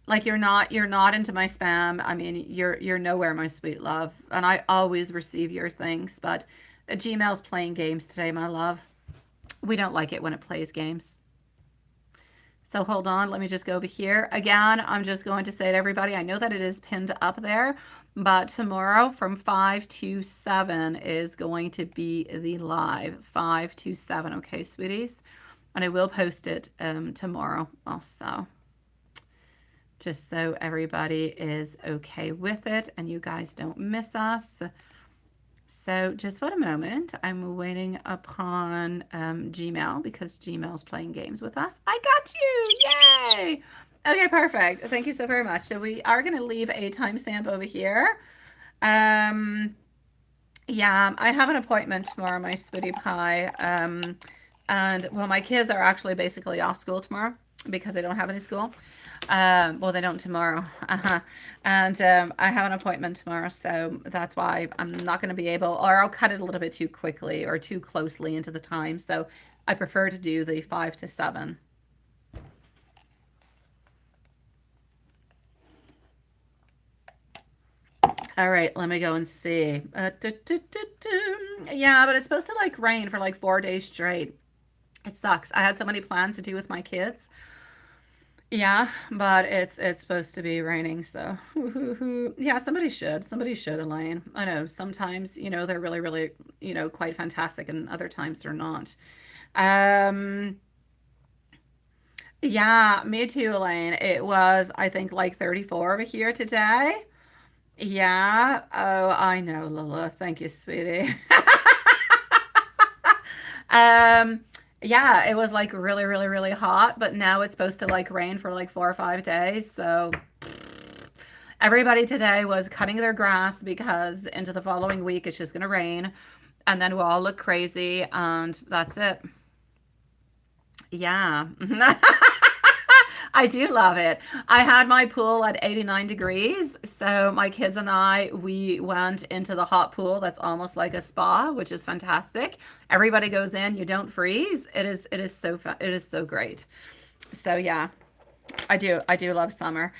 Speaker 1: Like you're not into my spam. I mean, you're nowhere, my sweet love. And I always receive your things, but Gmail's playing games today, my love. We don't like it when it plays games. So hold on, let me just go over here. Again, I'm just going to say to everybody, I know that it is pinned up there, but tomorrow from 5 to 7 is going to be the live. 5 to 7, okay, sweeties? And I will post it tomorrow also. Just so everybody is okay with it and you guys don't miss us. So just for a moment, I'm waiting upon Gmail because Gmail's playing games with us. I got you! Yay! Okay, perfect. Thank you so very much. So we are going to leave a timestamp over here. Yeah, I have an appointment tomorrow, my sweetie pie. And, well, my kids are actually basically off school tomorrow because they don't have any school. Well, they don't tomorrow. And I have an appointment tomorrow, so that's why I'm not going to be able, or I'll cut it a little bit too quickly or too closely into the time. So I prefer to do the 5 to 7. All right, let me go and see. Yeah, but it's supposed to like rain for like 4 days straight. It sucks. I had so many plans to do with my kids. Yeah, but it's supposed to be raining, so yeah, somebody should, Elaine. I know sometimes, they're really, really, quite fantastic, and other times they're not. Um, yeah, me too, Elaine. It was, I think, like 34 over here today. Yeah. Oh, I know, Lila. Thank you, sweetie. Um, yeah, it was like really, really, really hot, but now it's supposed to like rain for like 4 or 5 days. So everybody today was cutting their grass because into the following week it's just going to rain and then we'll all look crazy and that's it. Yeah. I do love it. I had my pool at 89 degrees. So my kids and I, we went into the hot pool that's almost like a spa, which is fantastic. Everybody goes in, you don't freeze. It is so great. So yeah, I do love summer.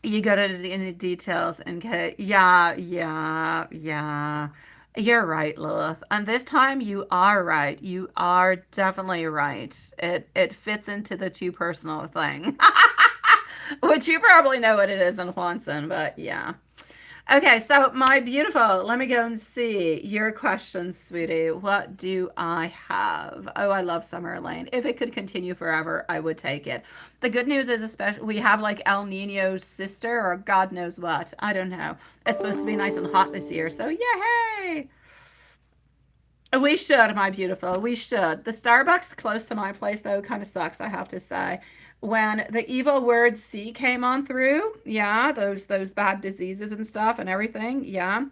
Speaker 1: You go to the details and get, yeah, yeah, yeah. You're right, Lilith. And this time you are right. You are definitely right. It fits into the too personal thing. Which you probably know what it is in Juanson, but yeah. Okay, so my beautiful, let me go and see your questions, sweetie. What do I have? Oh, I love Summer Lane. If it could continue forever, I would take it. The good news is, especially, we have like El Nino's sister or God knows what. I don't know. It's supposed to be nice and hot this year, so yay! We should, my beautiful. We should. The Starbucks close to my place, though, kind of sucks, I have to say. When the evil word C came on through, yeah, those bad diseases and stuff and everything, yeah.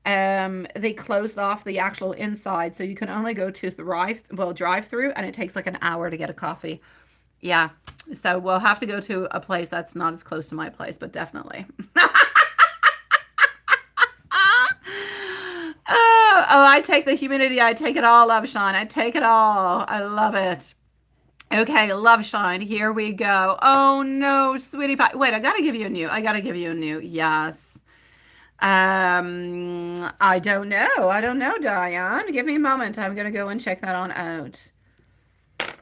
Speaker 1: They closed off the actual inside, so you can only go to drive through, and it takes like an hour to get a coffee. Yeah, so we'll have to go to a place that's not as close to my place, but definitely. Oh, I take the humidity. I take it all, Love Shine. I take it all. I love it. Okay, Love Shine. Here we go. Oh no, sweetie pie. Wait, I gotta give you a new. I gotta give you a new. Yes. I don't know. I don't know, Diane. Give me a moment. I'm gonna go and check that on out.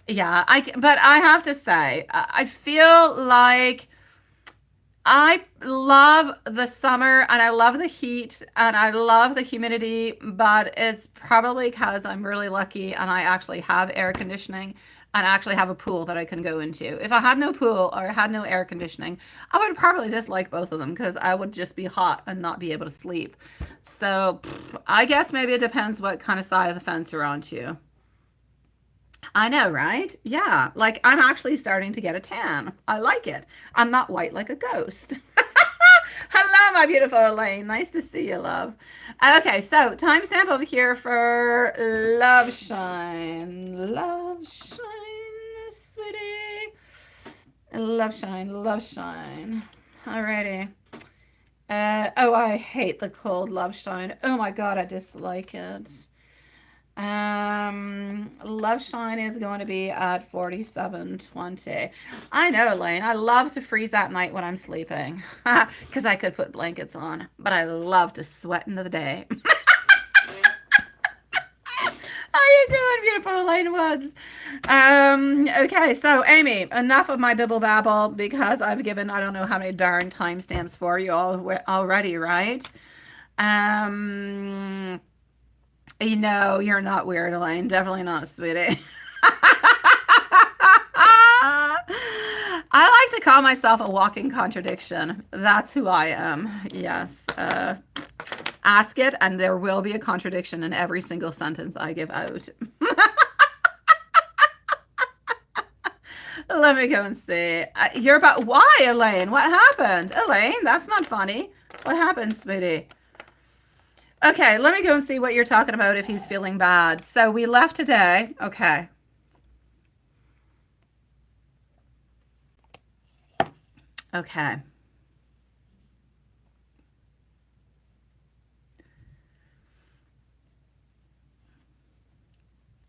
Speaker 1: Yeah, but I have to say, I feel like I love the summer and I love the heat and I love the humidity, but it's probably because I'm really lucky and I actually have air conditioning and I actually have a pool that I can go into. If I had no pool or had no air conditioning, I would probably dislike both of them because I would just be hot and not be able to sleep. So I guess maybe it depends what kind of side of the fence you're on to. I know, right? Yeah, like I'm actually starting to get a tan. I like it. I'm not white like a ghost. Hello, my beautiful Elaine. Nice to see you, love. Okay, so timestamp over here for Love Shine. Love Shine, sweetie. Love Shine, Love Shine. Alrighty. Oh, I hate the cold Love Shine. Oh my God, I dislike it. Love Shine is going to be at 47.20. I know, Lane. I love to freeze at night when I'm sleeping because I could put blankets on, but I love to sweat into the day. How are you doing, beautiful Elaine Woods? Okay, so Amy, enough of my bibble babble because I've given I don't know how many darn timestamps for you all already, right? You know, you're not weird, Elaine. Definitely not, sweetie. I like to call myself a walking contradiction. That's who I am. Yes. Ask it, and there will be a contradiction in every single sentence I give out. Let me go and see. You're about why, Elaine? What happened? Elaine, that's not funny. What happened, sweetie? Okay, let me go and see what you're talking about if he's feeling bad. So we left today. Okay. Okay.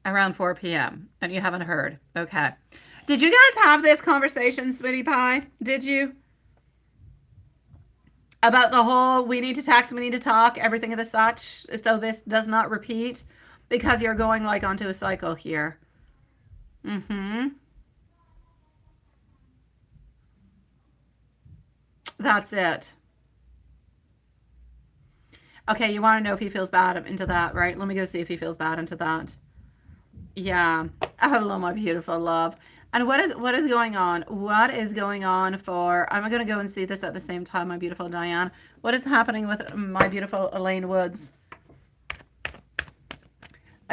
Speaker 1: Around 4 p.m. and you haven't heard. Okay. Did you guys have this conversation, sweetie pie? Did you? About the whole we need to text, we need to talk, everything of the such, so this does not repeat because you're going like onto a cycle here. Mm-hmm. That's it. Okay, you want to know if he feels bad into that, right? Let me go see if he feels bad into that. Yeah. Hello, my beautiful love. And what is going on? What is going on for, I'm going to go and see this at the same time, my beautiful Diane. What is happening with my beautiful Elaine Woods?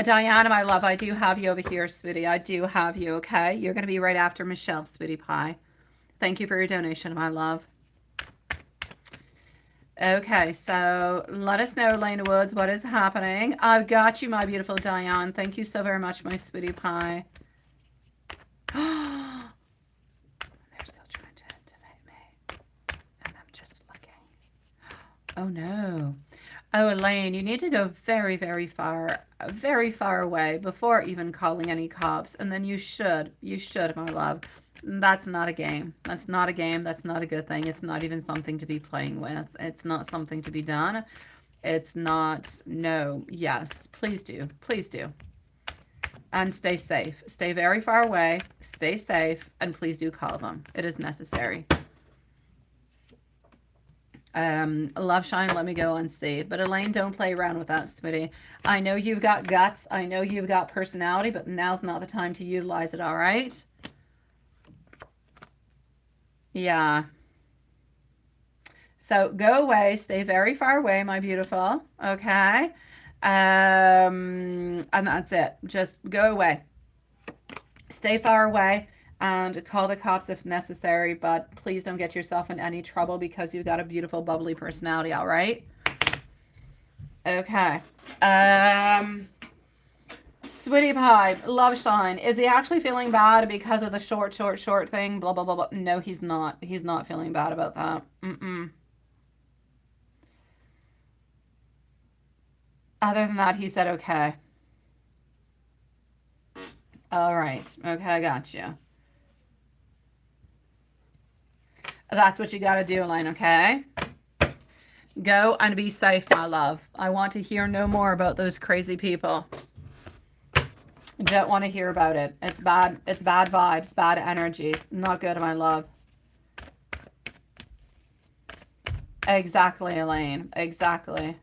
Speaker 1: Diana, my love, I do have you over here, sweetie. I do have you, okay? You're going to be right after Michelle, sweetie pie. Thank you for your donation, my love. Okay, so let us know, Elaine Woods, what is happening. I've got you, my beautiful Diane. Thank you so very much, my sweetie pie. They're still trying to intimidate me. And I'm just looking. Oh, no. Oh, Elaine, you need to go very, very far away before even calling any cops. And then you should, my love. That's not a game. That's not a game. That's not a good thing. It's not even something to be playing with. It's not something to be done. It's not, no, yes, please do. Please do. And stay safe. Stay very far away. Stay safe. And please do call them. It is necessary. Love Shine, let me go and see. But Elaine, don't play around with that, sweetie. I know you've got guts. I know you've got personality, but now's not the time to utilize it, all right? Yeah. So go away. Stay very far away, my beautiful. Okay? And that's it. Just go away. Stay far away. And call the cops if necessary, but please don't get yourself in any trouble because you've got a beautiful, bubbly personality, all right? Okay. Sweetie pie, love shine. Is he actually feeling bad because of the short thing? Blah, blah, blah, blah. No, he's not. He's not feeling bad about that. Mm-mm. Other than that, he said, okay. All right. Okay, I got you. That's what you got to do, Elaine, okay? Go and be safe, my love. I want to hear no more about those crazy people. Don't want to hear about it. It's bad. It's bad vibes, bad energy. Not good, my love. Exactly, Elaine. Exactly.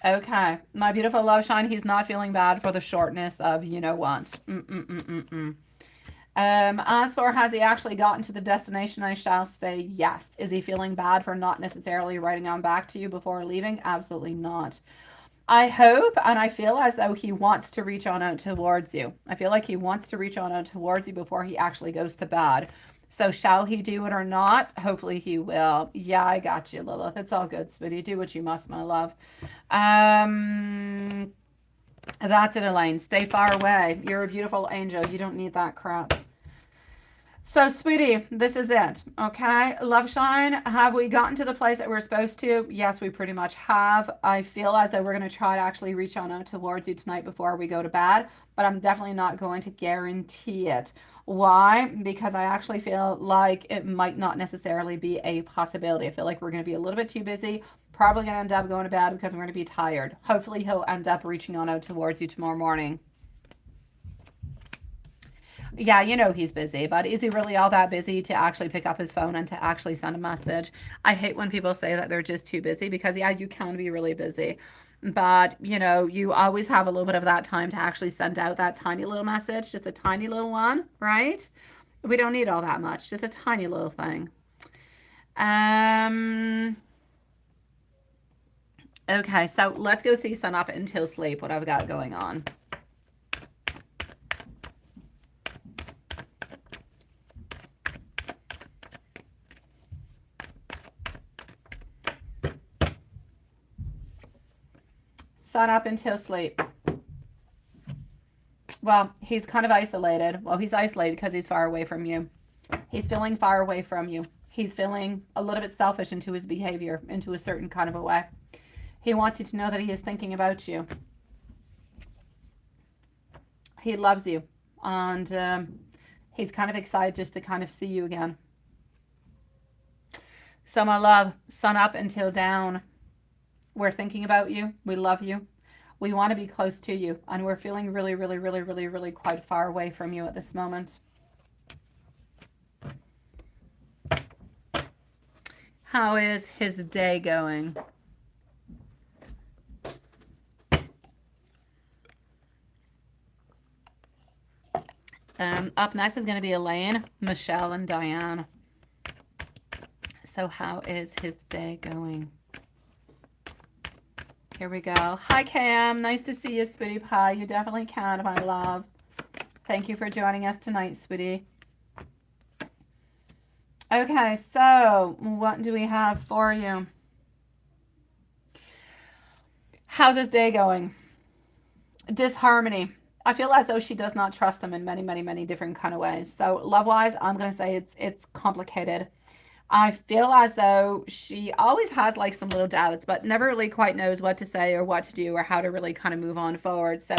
Speaker 1: Okay. My beautiful love shine, he's not feeling bad for the shortness of you know what. As for has he actually gotten to the destination, I shall say yes. Is he feeling bad for not necessarily writing on back to you before leaving? Absolutely not. I hope and I feel as though he wants to reach on out towards you. I feel like he wants to reach on out towards you before he actually goes to bed. So shall he do it or not? Hopefully he will. Yeah, I got you, Lilith. It's all good, sweetie. Do what you must, my love. That's it, Elaine. Stay far away. You're a beautiful angel. You don't need that crap. So, sweetie, this is it. Okay. Love shine. Have we gotten to the place that we're supposed to? Yes, we pretty much have. I feel as though we're going to try to actually reach on out towards you tonight before we go to bed, but I'm definitely not going to guarantee it. Why? Because I actually feel like it might not necessarily be a possibility. I feel like we're going to be a little bit too busy. Probably going to end up going to bed because we're going to be tired. Hopefully, he'll end up reaching on out towards you tomorrow morning. Yeah, you know he's busy, but is he really all that busy to actually pick up his phone and to actually send a message? I hate when people say that they're just too busy because, yeah, you can be really busy. But, you know, you always have a little bit of that time to actually send out that tiny little message, just a tiny little one, right? We don't need all that much, just a tiny little thing. Um, okay, so let's go see Sun Up Until Sleep, what I've got going on. Sun Up Until Sleep. Well, he's kind of isolated. Well, he's isolated because he's far away from you. He's feeling far away from you. He's feeling a little bit selfish into his behavior, into a certain kind of a way. He wants you to know that he is thinking about you. He loves you. And he's kind of excited just to kind of see you again. So, my love, sun up until down. We're thinking about you. We love you. We want to be close to you. And we're feeling really, really, really, really, really quite far away from you at this moment. How is his day going? Up next is going to be Elaine, Michelle, and Diane. So how is his day going? Here we go. Hi, Cam. Nice to see you, sweetie pie. You definitely can, my love. Thank you for joining us tonight, sweetie. Okay, so what do we have for you? How's his day going? Disharmony. I feel as though she does not trust him in many, many, many different kind of ways. So love-wise, I'm going to say it's complicated. I feel as though she always has like some little doubts, but never really quite knows what to say or what to do or how to really kind of move on forward. So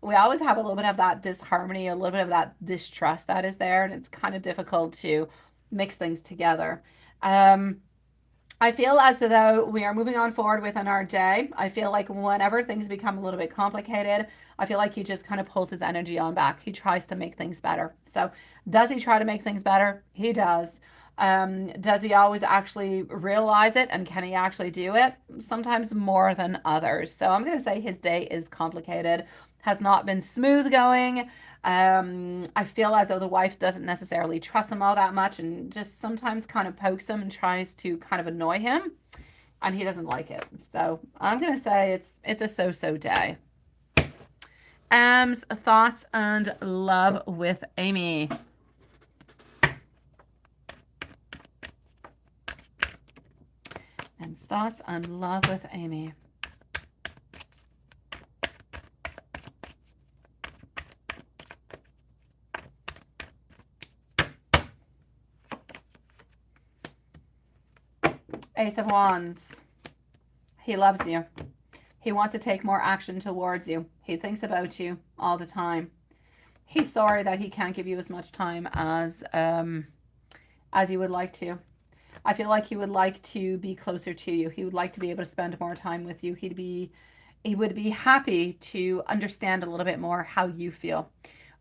Speaker 1: we always have a little bit of that disharmony, a little bit of that distrust that is there, and it's kind of difficult to mix things together. I feel as though we are moving on forward within our day. I feel like whenever things become a little bit complicated, I feel like he just kind of pulls his energy on back. He tries to make things better. So does he try to make things better? He does. Does he always actually realize it and can he actually do it? Sometimes more than others. So I'm going to say his day is complicated, has not been smooth going. I feel as though the wife doesn't necessarily trust him all that much and just sometimes kind of pokes him and tries to kind of annoy him and he doesn't like it. So I'm going to say it's a so-so day. Thoughts and love with Amy. thoughts on love with Amy. Ace of Wands. He loves you. He wants to take more action towards you. He thinks about you all the time. He's sorry that he can't give you as much time as you would like to. I feel like he would like to be closer to you. He would like to be able to spend more time with you. He would be happy to understand a little bit more how you feel,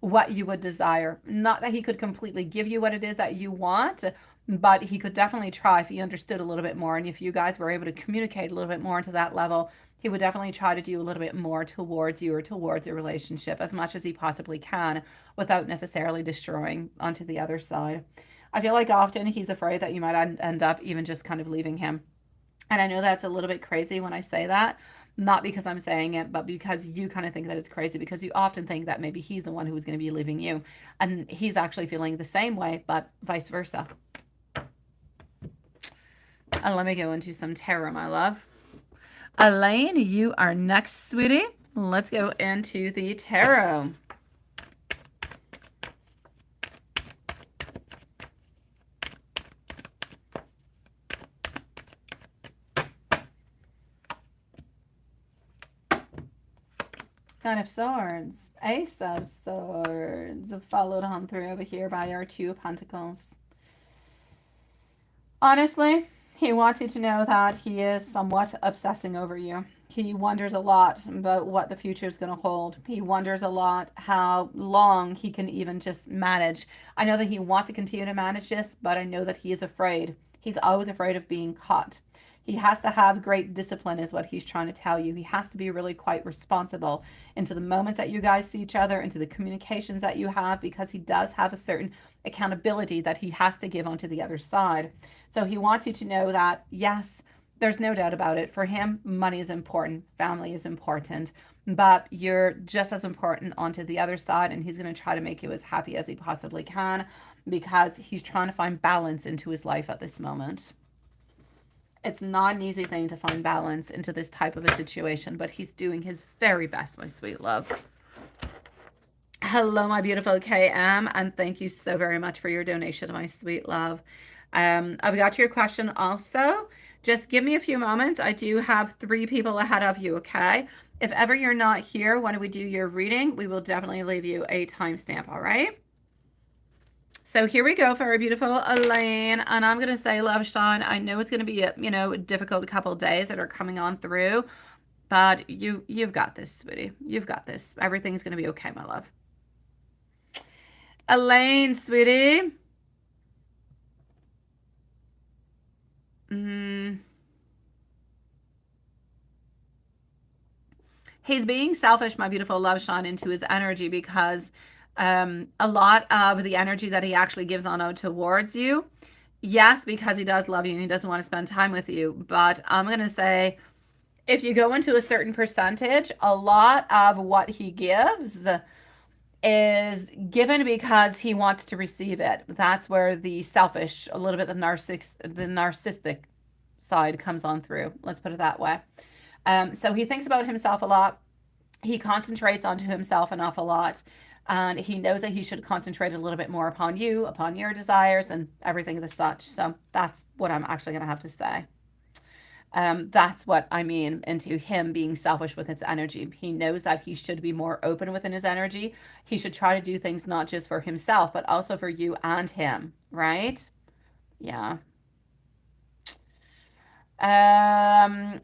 Speaker 1: what you would desire. Not that he could completely give you what it is that you want, but he could definitely try if he understood a little bit more. And if you guys were able to communicate a little bit more to that level, he would definitely try to do a little bit more towards you or towards a relationship as much as he possibly can without necessarily destroying onto the other side. I feel like often he's afraid that you might end up even just kind of leaving him. And I know that's a little bit crazy when I say that, not because I'm saying it, but because you kind of think that it's crazy because you often think that maybe he's the one who's going to be leaving you. And he's actually feeling the same way, but vice versa. And let me go into some tarot, my love. Elaine, you are next, sweetie. Let's go into the tarot. Nine of Swords, Ace of Swords, followed on through over here by our Two of Pentacles. Honestly, he wants you to know that he is somewhat obsessing over you. He wonders a lot about what the future is going to hold. He wonders a lot how long he can even just manage. I know that he wants to continue to manage this, but I know that he is afraid. He's always afraid of being caught. He has to have great discipline is what he's trying to tell you. He has to be really quite responsible into the moments that you guys see each other, into the communications that you have, because he does have a certain accountability that he has to give onto the other side. So he wants you to know that, yes, there's no doubt about it. For him, money is important. Family is important. But you're just as important onto the other side, and he's going to try to make you as happy as he possibly can because he's trying to find balance into his life at this moment. It's not an easy thing to find balance into this type of a situation, but he's doing his very best, my sweet love. Hello, my beautiful KM, and thank you so very much for your donation, my sweet love. I've got your question also. Just give me a few moments. I do have 3 people ahead of you, okay? If ever you're not here when we do your reading, we will definitely leave you a timestamp, all right? So here we go for our beautiful Elaine, and I'm going to say, love, Sean, I know it's going to be a difficult couple days that are coming on through, but you've got this, sweetie. You've got this. Everything's going to be okay, my love. Elaine, sweetie. He's being selfish, my beautiful love, Sean, into his energy because a lot of the energy that he actually gives on out towards you, yes, because he does love you and he doesn't want to spend time with you. But I'm going to say, if you go into a certain percentage, a lot of what he gives is given because he wants to receive it. That's where the selfish, a little bit the narcissistic side comes on through. Let's put it that way. So he thinks about himself a lot. He concentrates onto himself an awful lot. And he knows that he should concentrate a little bit more upon you, upon your desires and everything of the such. So that's what I'm actually going to have to say. That's what I mean into him being selfish with his energy. He knows that he should be more open within his energy. He should try to do things not just for himself, but also for you and him, right? Yeah.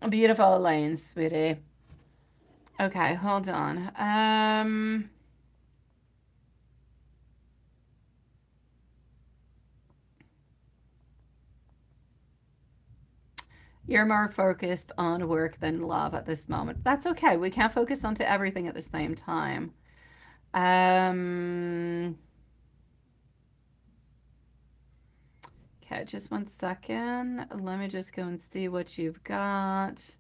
Speaker 1: Beautiful, Elaine, sweetie. Okay, hold on. You're more focused on work than love at this moment. That's okay. We can't focus onto everything at the same time. Okay, just 1 second. Let me just go and see what you've got.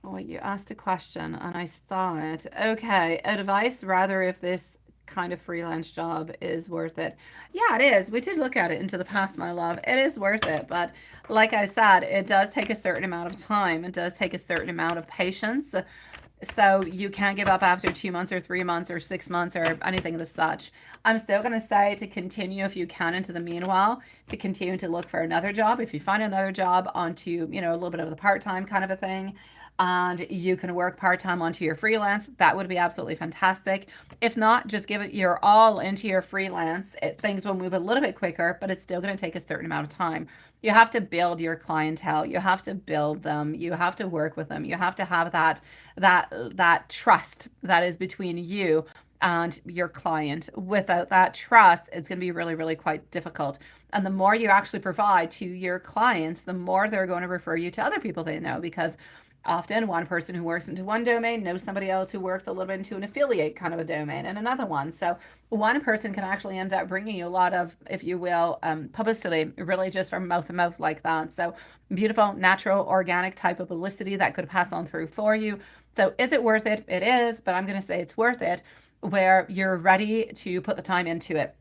Speaker 1: Oh, you asked a question and I saw it. Okay, advice rather if this kind of freelance job is worth it. Yeah, it is. We did look at it into the past, my love. It is worth it. But like I said, it does take a certain amount of time. It does take a certain amount of patience. So you can't give up after 2 months or 3 months or 6 months or anything of the such. I'm still going to say to continue if you can into the meanwhile, to continue to look for another job. If you find another job onto, you know, a little bit of the part-time kind of a thing, and you can work part-time onto your freelance, that would be absolutely fantastic. If not, just give it your all into your freelance. Things will move a little bit quicker, but it's still going to take a certain amount of time. You have to build your clientele. You have to build them. You have to work with them. You have to have that trust that is between you and your client. Without that trust, it's going to be really, really quite difficult. And the more you actually provide to your clients, the more they're going to refer you to other people they know, because often one person who works into one domain knows somebody else who works a little bit into an affiliate kind of a domain and another one. So one person can actually end up bringing you a lot of, if you will, publicity, really just from mouth to mouth like that. So beautiful, natural, organic type of publicity that could pass on through for you. So is it worth it? It is, but I'm going to say it's worth it where you're ready to put the time into it.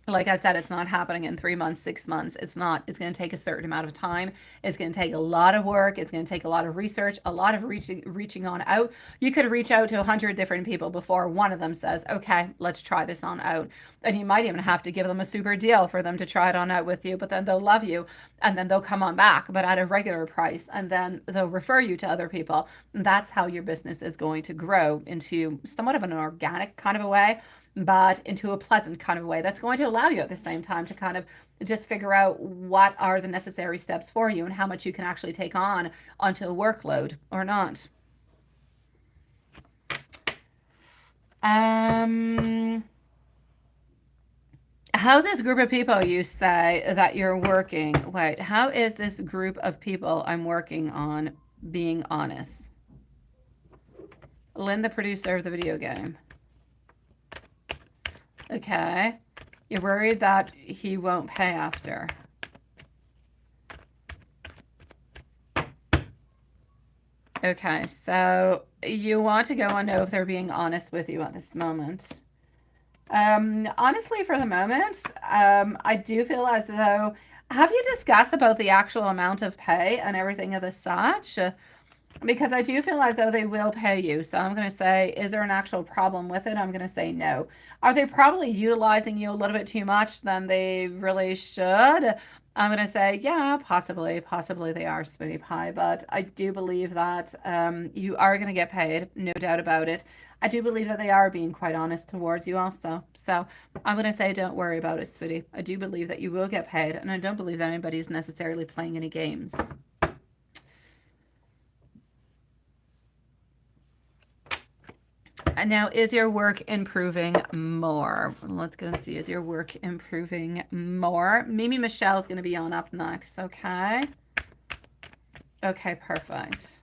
Speaker 1: Like I said, it's not happening in 3 months, 6 months. It's not. It's going to take a certain amount of time. It's going to take a lot of work. It's going to take a lot of research, a lot of reaching on out. You could reach out to 100 different people before one of them says, okay, let's try this on out. And you might even have to give them a super deal for them to try it on out with you, but then they'll love you and then they'll come on back, but at a regular price. And then they'll refer you to other people. And that's how your business is going to grow into somewhat of an organic kind of a way, but into a pleasant kind of way that's going to allow you at the same time to kind of just figure out what are the necessary steps for you and how much you can actually take on onto a workload or not. How's this group of people you say that you're working? Wait, how is this group of people I'm working on being honest? Lynn, the producer of the video game. Okay. You're worried that he won't pay after. Okay, so you want to go and know if they're being honest with you at this moment. Honestly, for the moment, I do feel as though, have you discussed about the actual amount of pay and everything of the such? Because I do feel as though they will pay you. So I'm going to say, is there an actual problem with it? I'm going to say no. Are they probably utilizing you a little bit too much than they really should? I'm going to say, yeah, possibly they are, sweetie pie. But I do believe that you are going to get paid, no doubt about it. I do believe that they are being quite honest towards you also. So I'm going to say, don't worry about it, sweetie. I do believe that you will get paid, and I don't believe that anybody's necessarily playing any games. And now, is your work improving more? Let's go and see. Is your work improving more? Mimi Michelle is going to be on up next, okay? Okay, perfect.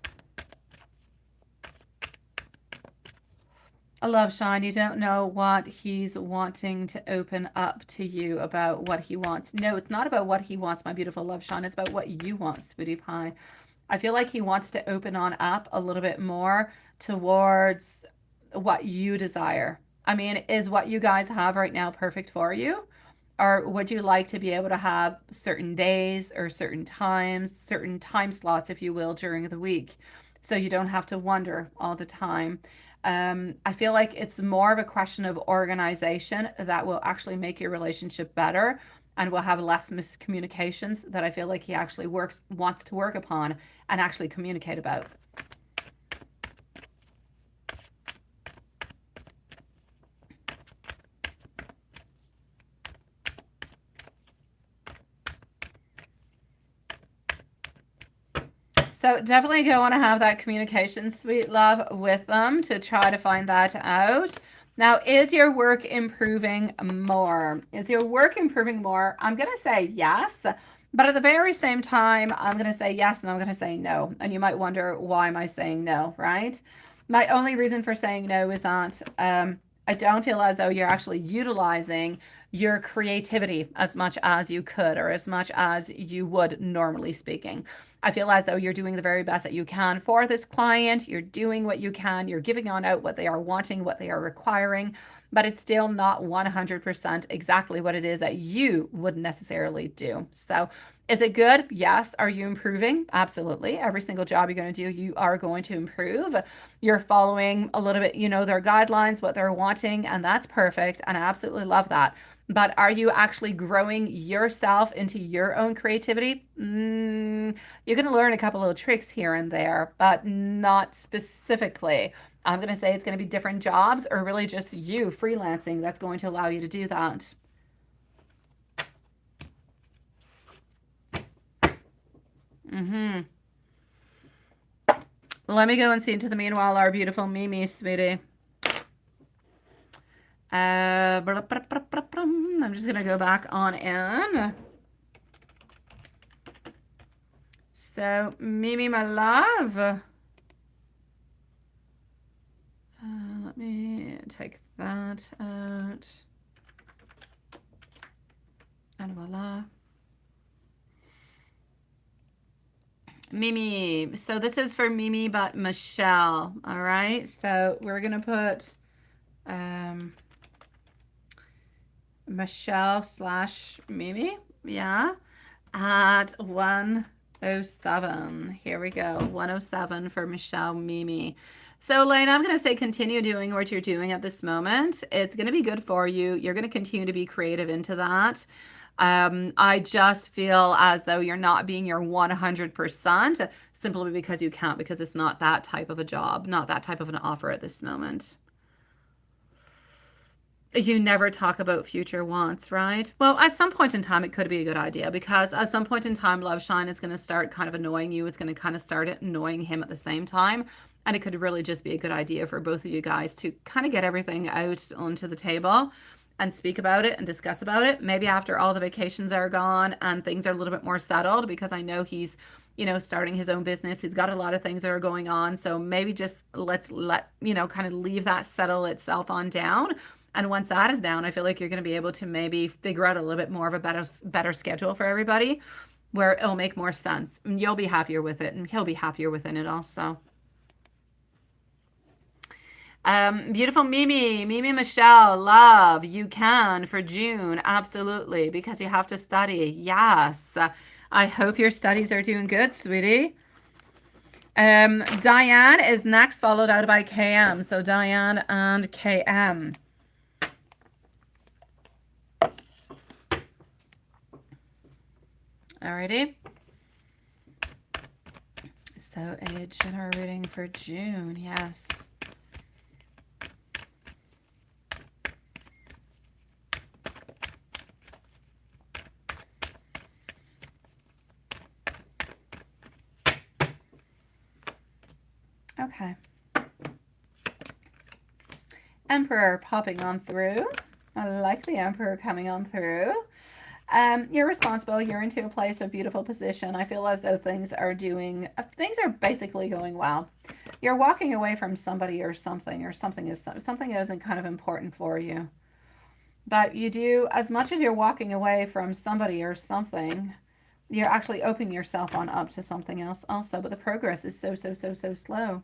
Speaker 1: I love Shine. You don't know what he's wanting to open up to you about what he wants. No, it's not about what he wants, my beautiful love Shine. It's about what you want, sweetie pie. I feel like he wants to open on up a little bit more towards what you desire. I mean, is what you guys have right now perfect for you? Or would you like to be able to have certain days or certain times, certain time slots, if you will, during the week, so you don't have to wonder all the time? I feel like it's more of a question of organization that will actually make your relationship better and will have less miscommunications that I feel like he actually wants to work upon and actually communicate about. So definitely go on to have that communication, sweet love, with them to try to find that out. Now, is your work improving more? Is your work improving more? I'm going to say yes, but at the very same time, I'm going to say yes and I'm going to say no. And you might wonder, why am I saying no, right? My only reason for saying no is that I don't feel as though you're actually utilizing your creativity as much as you could or as much as you would normally speaking. I feel as though you're doing the very best that you can for this client. You're doing what you can. You're giving on out what they are wanting, what they are requiring, but it's still not 100% exactly what it is that you wouldn't necessarily do. So is it good? Yes. Are you improving? Absolutely. Every single job you're going to do, you are going to improve. You're following a little bit, their guidelines, what they're wanting, and that's perfect. And I absolutely love that. But are you actually growing yourself into your own creativity? You're going to learn a couple of tricks here and there, but not specifically. I'm going to say it's going to be different jobs or really just you freelancing that's going to allow you to do that. Let me go and see into the meanwhile our beautiful Mimi, sweetie. I'm just going to go back on in. So, Mimi, my love. Let me take that out. And voila. Mimi. So this is for Mimi, but Michelle. All right. So we're going to put Michelle / Mimi. Yeah. At 107. Here we go. 107 for Michelle, Mimi. So, Elena, I'm going to say continue doing what you're doing at this moment. It's going to be good for you. You're going to continue to be creative into that. I just feel as though you're not being your 100% simply because you can't, because it's not that type of a job, not that type of an offer at this moment. You never talk about future wants, right? Well, at some point in time, it could be a good idea because at some point in time, Love Shine is going to start kind of annoying you. It's going to kind of start annoying him at the same time. And it could really just be a good idea for both of you guys to kind of get everything out onto the table and speak about it and discuss about it. Maybe after all the vacations are gone and things are a little bit more settled, because I know he's, starting his own business. He's got a lot of things that are going on. So maybe just let's kind of leave that settle itself on down. And once that is down, I feel like you're going to be able to maybe figure out a little bit more of a better schedule for everybody where it'll make more sense. And you'll be happier with it and he'll be happier within it also. Beautiful Mimi, Michelle, love, you can for June, absolutely, because you have to study. Yes, I hope your studies are doing good, sweetie. Diane is next, followed out by KM. So Diane and KM. Alrighty. So a general reading for June, yes. Okay. Emperor popping on through. I like the Emperor coming on through. You're responsible. You're into a place of beautiful position. I feel as though things are basically going well. You're walking away from somebody or something isn't kind of important for you. But you do, as much as you're walking away from somebody or something, you're actually opening yourself on up to something else also. But the progress is so slow.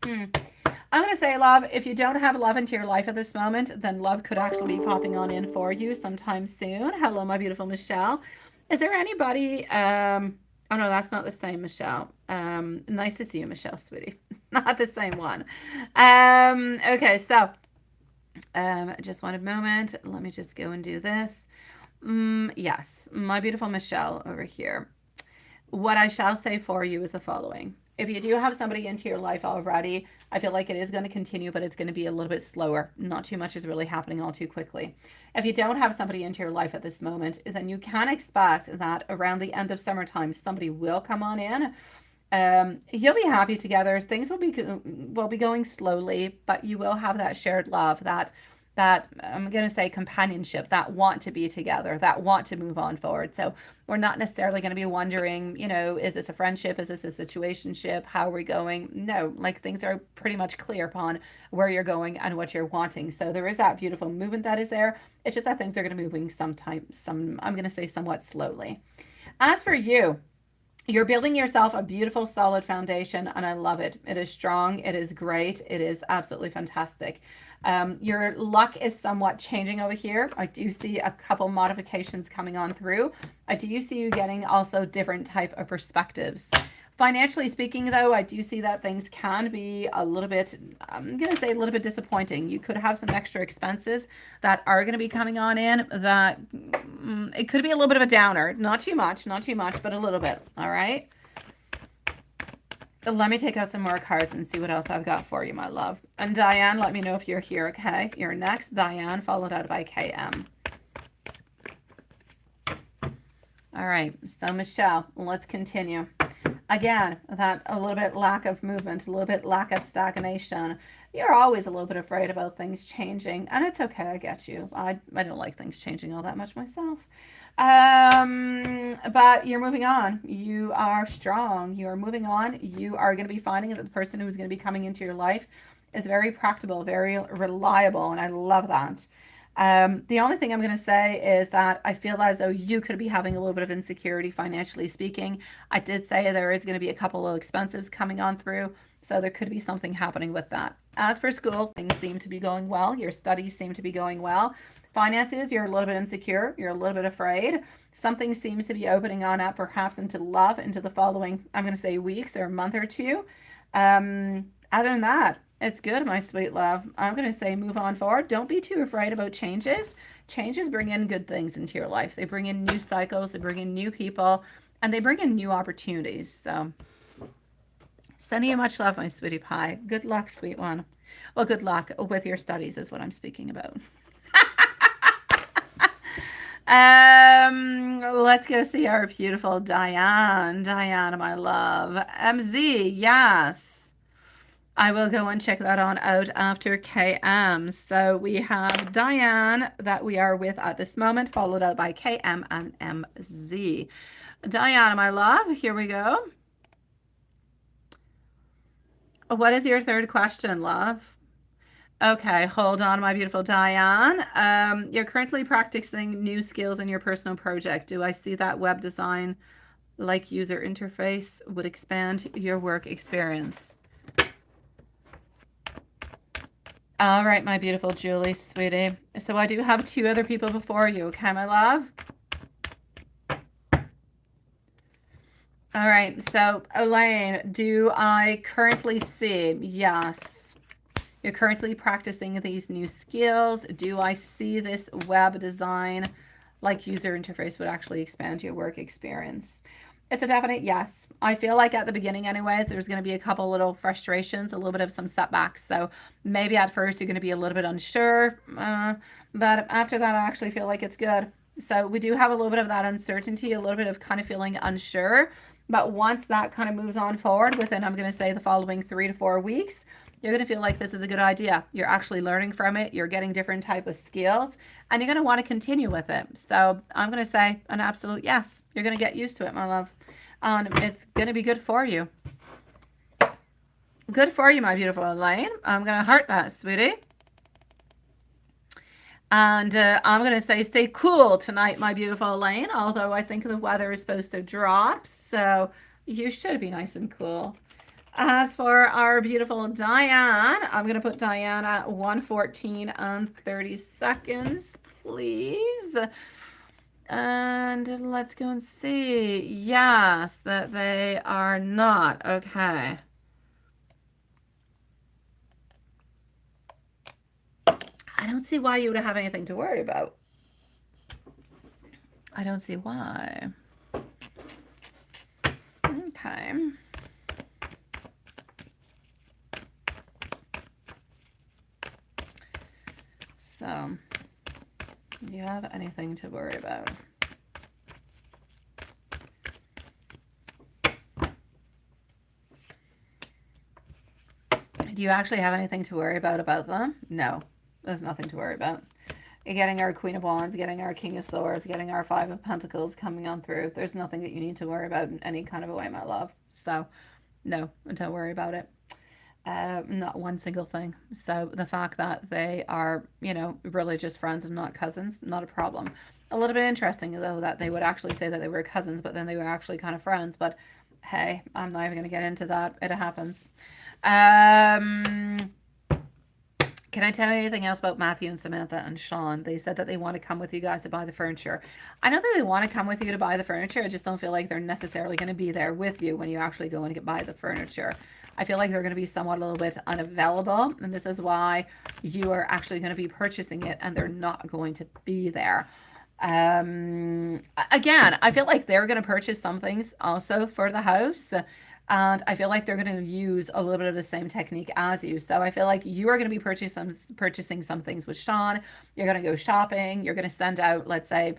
Speaker 1: I'm going to say, love, if you don't have love into your life at this moment, then love could actually be popping on in for you sometime soon. Hello, my beautiful Michelle. Is there anybody, oh no, that's not the same Michelle. Nice to see you, Michelle, sweetie. Not the same one. Okay, so, just one moment. Let me just go and do this. Yes, my beautiful Michelle over here. What I shall say for you is the following. If you do have somebody into your life already, I feel like it is going to continue, but it's going to be a little bit slower. Not too much is really happening all too quickly. If you don't have somebody into your life at this moment, then you can expect that around the end of summertime, somebody will come on in. You'll be happy together. Things will be going slowly, but you will have that shared love, that that, I'm going to say, companionship, that want to be together, that want to move on forward. So we're not necessarily going to be wondering, you know, is this a friendship? Is this a situationship? How are we going? No, like things are pretty much clear upon where you're going and what you're wanting. So there is that beautiful movement that is there. It's just that things are going to be moving I'm going to say somewhat slowly. As for you, you're building yourself a beautiful, solid foundation, and I love it. It is strong. It is great. It is absolutely fantastic. Your luck is somewhat changing over here. I do see a couple modifications coming on through. I do see you getting also different type of perspectives. Financially speaking, though, I do see that things can be a little bit, I'm going to say a little bit disappointing. You could have some extra expenses that are going to be coming on in that it could be a little bit of a downer. Not too much, but a little bit. All right. Let me take out some more cards and see what else I've got for you, my love. And Diane, let me know if you're here, okay? You're next, Diane, followed out by KM. All right, so Michelle, let's continue. Again, that a little bit lack of movement, a little bit lack of stagnation. You're always a little bit afraid about things changing, and it's okay, I get you. I don't like things changing all that much myself. But you're moving on. You are strong. You are moving on. You are going to be finding that the person who's going to be coming into your life is very practical, very reliable, and I love that. The only thing I'm going to say is that I feel as though you could be having a little bit of insecurity financially speaking. I did say there is going to be a couple of expenses coming on through, so there could be something happening with that. As for school, things seem to be going well. Your studies seem to be going well. Finances, you're a little bit insecure. You're a little bit afraid. Something seems to be opening on up perhaps into love into the following, I'm going to say, weeks or a month or two. Other than that, it's good, my sweet love. I'm going to say move on forward. Don't be too afraid about changes. Changes bring in good things into your life. They bring in new cycles. They bring in new people. And they bring in new opportunities. So sending you much love, my sweetie pie. Good luck, sweet one. Well, good luck with your studies is what I'm speaking about. Let's go see our beautiful Diane. Diane, my love. MZ, yes. I will go and check that on out after KM. So we have Diane that we are with at this moment, followed out by KM and MZ. Diane, my love, here we go. What is your third question, love? Okay, hold on, my beautiful Diane. You're currently practicing new skills in your personal project. Do I see that web design like user interface would expand your work experience? All right, my beautiful Julie, sweetie. So I do have two other people before you, okay, my love? All right, so Elaine, do I currently see? Yes. You're currently practicing these new skills. Do I see this web design like user interface would actually expand your work experience? It's a definite yes. I feel like at the beginning anyways, there's going to be a couple little frustrations, a little bit of some setbacks. So maybe at first you're going to be a little bit unsure, but after that, I actually feel like it's good. So we do have a little bit of that uncertainty, a little bit of kind of feeling unsure. But once that kind of moves on forward within, I'm going to say the following 3 to 4 weeks, you're going to feel like this is a good idea. You're actually learning from it. You're getting different type of skills, and you're going to want to continue with it. So I'm going to say an absolute yes. You're going to get used to it, my love. It's going to be good for you. Good for you, my beautiful Elaine. I'm going to heart that, sweetie. And I'm going to say stay cool tonight, my beautiful Elaine, although I think the weather is supposed to drop, so you should be nice and cool. As for our beautiful Diane, I'm going to put Diane at 1:14 and 30 seconds, please. And let's go and see. Yes, that they are not. Okay. I don't see why you would have anything to worry about. I don't see why. Okay. So, do you have anything to worry about? Do you actually have anything to worry about them? No. There's nothing to worry about. You're getting our Queen of Wands, getting our King of Swords, getting our Five of Pentacles coming on through. There's nothing that you need to worry about in any kind of a way, my love. So, no, don't worry about it. Not one single thing. So the fact that they are, you know, really just friends and not cousins, not a problem. A little bit interesting, though, that they would actually say that they were cousins, but then they were actually kind of friends. But hey, I'm not even going to get into that. It happens. Can I tell you anything else about Matthew and Samantha and Sean? They said that they want to come with you guys to buy the furniture. I know that they want to come with you to buy the furniture. I just don't feel like they're necessarily going to be there with you when you actually go and buy the furniture. I feel like they're going to be somewhat a little bit unavailable, and this is why you are actually going to be purchasing it and they're not going to be there. Again, I feel like they're going to purchase some things also for the house. And I feel like they're going to use a little bit of the same technique as you. So I feel like you are going to be purchasing some things with Sean. You're going to go shopping. You're going to send out, let's say,